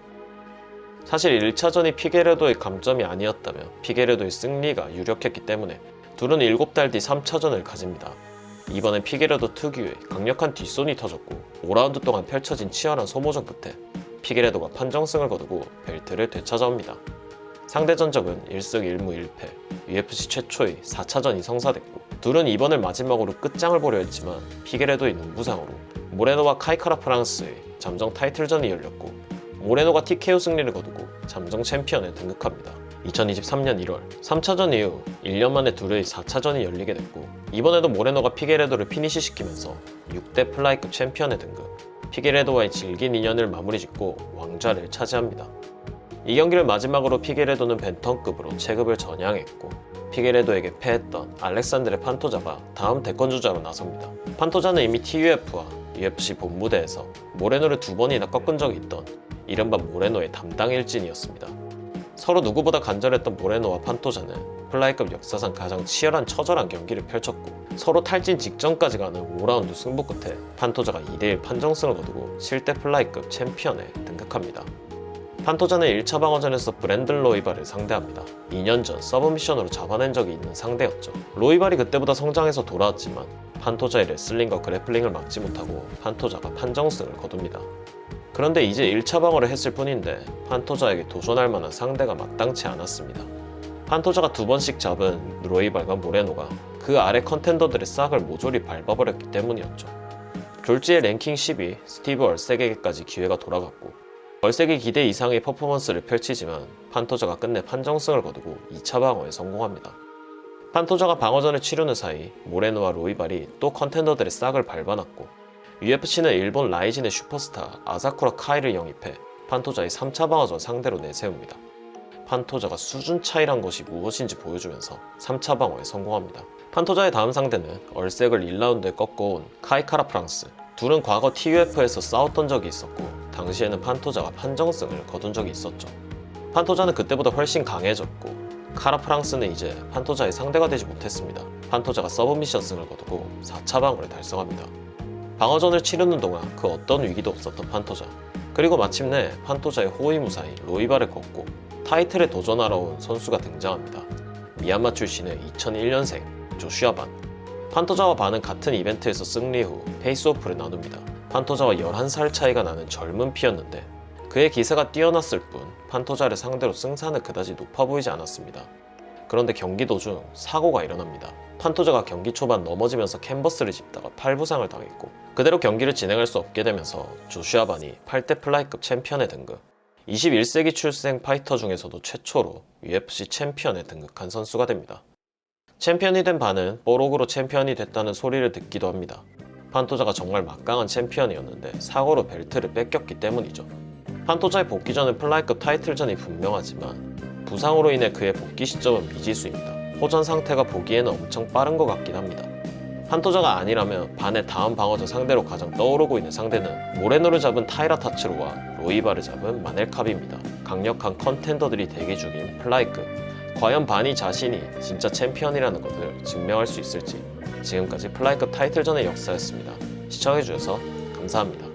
사실 1차전이 피게레도의 감점이 아니었다면 피게레도의 승리가 유력했기 때문에 둘은 7달 뒤 3차전을 가집니다. 이번엔 피게레도 특유의 강력한 뒷손이 터졌고 5라운드 동안 펼쳐진 치열한 소모전 끝에 피게레도가 판정승을 거두고 벨트를 되찾아옵니다. 상대 전적은 1승 1무 1패, UFC 최초의 4차전이 성사됐고, 둘은 이번을 마지막으로 끝장을 보려 했지만 피게레도의 눈부상으로 모레노와 카이카라 프랑스의 잠정 타이틀전이 열렸고, 모레노가 TKO 승리를 거두고 잠정 챔피언에 등극합니다. 2023년 1월 3차전 이후 1년 만에 둘의 4차전이 열리게 됐고, 이번에도 모레노가 피게레도를 피니시시키면서 6대 플라이급 챔피언에 등극, 피게레도와의 질긴 인연을 마무리 짓고 왕좌를 차지합니다. 이 경기를 마지막으로 피게레도는 벤턴급으로 체급을 전향했고, 피게레도에게 패했던 알렉산드레 판토자가 다음 대권주자로 나섭니다. 판토자는 이미 TUF와 UFC 본무대에서 모레노를 2번이나 꺾은 적이 있던 이른바 모레노의 담당 일진이었습니다. 서로 누구보다 간절했던 모레노와 판토자는 플라이급 역사상 가장 치열한 처절한 경기를 펼쳤고, 서로 탈진 직전까지 가는 5라운드 승부 끝에 판토자가 2대1 판정승을 거두고 7대 플라이급 챔피언에 등극합니다. 판토자는 1차 방어전에서 브랜든 로이발을 상대합니다. 2년 전 서브미션으로 잡아낸 적이 있는 상대였죠. 로이발이 그때보다 성장해서 돌아왔지만 판토자의 레슬링과 그래플링을 막지 못하고 판토자가 판정승을 거둡니다. 그런데 이제 1차 방어를 했을 뿐인데 판토자에게 도전할 만한 상대가 마땅치 않았습니다. 판토자가 2번씩 잡은 로이발과 모레노가 그 아래 컨텐더들의 싹을 모조리 밟아버렸기 때문이었죠. 졸지에 랭킹 10위 스티브 얼색에게까지 기회가 돌아갔고 얼색이 기대 이상의 퍼포먼스를 펼치지만 판토자가 끝내 판정승을 거두고 2차 방어에 성공합니다. 판토자가 방어전을 치르는 사이 모레노와 로이발이 또 컨텐더들의 싹을 밟아놨고 UFC는 일본 라이진의 슈퍼스타 아사쿠라 카이를 영입해 판토자의 3차 방어전 상대로 내세웁니다. 판토자가 수준 차이란 것이 무엇인지 보여주면서 3차 방어에 성공합니다. 판토자의 다음 상대는 얼색을 1라운드에 꺾어온 카이카라 프랑스. 둘은 과거 TUF에서 싸웠던 적이 있었고 당시에는 판토자가 판정승을 거둔 적이 있었죠. 판토자는 그때보다 훨씬 강해졌고 카라 프랑스는 이제 판토자의 상대가 되지 못했습니다. 판토자가 서브미션 승을 거두고 4차 방어를 달성합니다. 방어전을 치르는 동안 그 어떤 위기도 없었던 판토자. 그리고 마침내 판토자의 호위무사인 로이발을 꺾고 타이틀에 도전하러 온 선수가 등장합니다. 미얀마 출신의 2001년생 조슈아 반. 판토자와 반은 같은 이벤트에서 승리 후 페이스오프를 나눕니다. 판토자와 11살 차이가 나는 젊은 피였는데 그의 기세가 뛰어났을 뿐 판토자를 상대로 승산은 그다지 높아 보이지 않았습니다. 그런데 경기 도중 사고가 일어납니다. 판토자가 경기 초반 넘어지면서 캔버스를 짚다가 팔 부상을 당했고 그대로 경기를 진행할 수 없게 되면서 조슈아 반이 8대 플라이급 챔피언에 등극. 21세기 출생 파이터 중에서도 최초로 UFC 챔피언에 등극한 선수가 됩니다. 챔피언이 된 반은 뽀록으로 챔피언이 됐다는 소리를 듣기도 합니다. 판토자가 정말 막강한 챔피언이었는데 사고로 벨트를 뺏겼기 때문이죠. 판토자의 복귀전은 플라이급 타이틀전이 분명하지만 부상으로 인해 그의 복귀 시점은 미지수입니다. 호전 상태가 보기에는 엄청 빠른 것 같긴 합니다. 판토자가 아니라면 반의 다음 방어전 상대로 가장 떠오르고 있는 상대는 모레노를 잡은 타이라 타츠로와 로이발을 잡은 마넬캅입니다. 강력한 컨텐더들이 대기 중인 플라이급. 과연 반이 자신이 진짜 챔피언이라는 것을 증명할 수 있을지. 지금까지 플라이급 타이틀전의 역사였습니다. 시청해주셔서 감사합니다.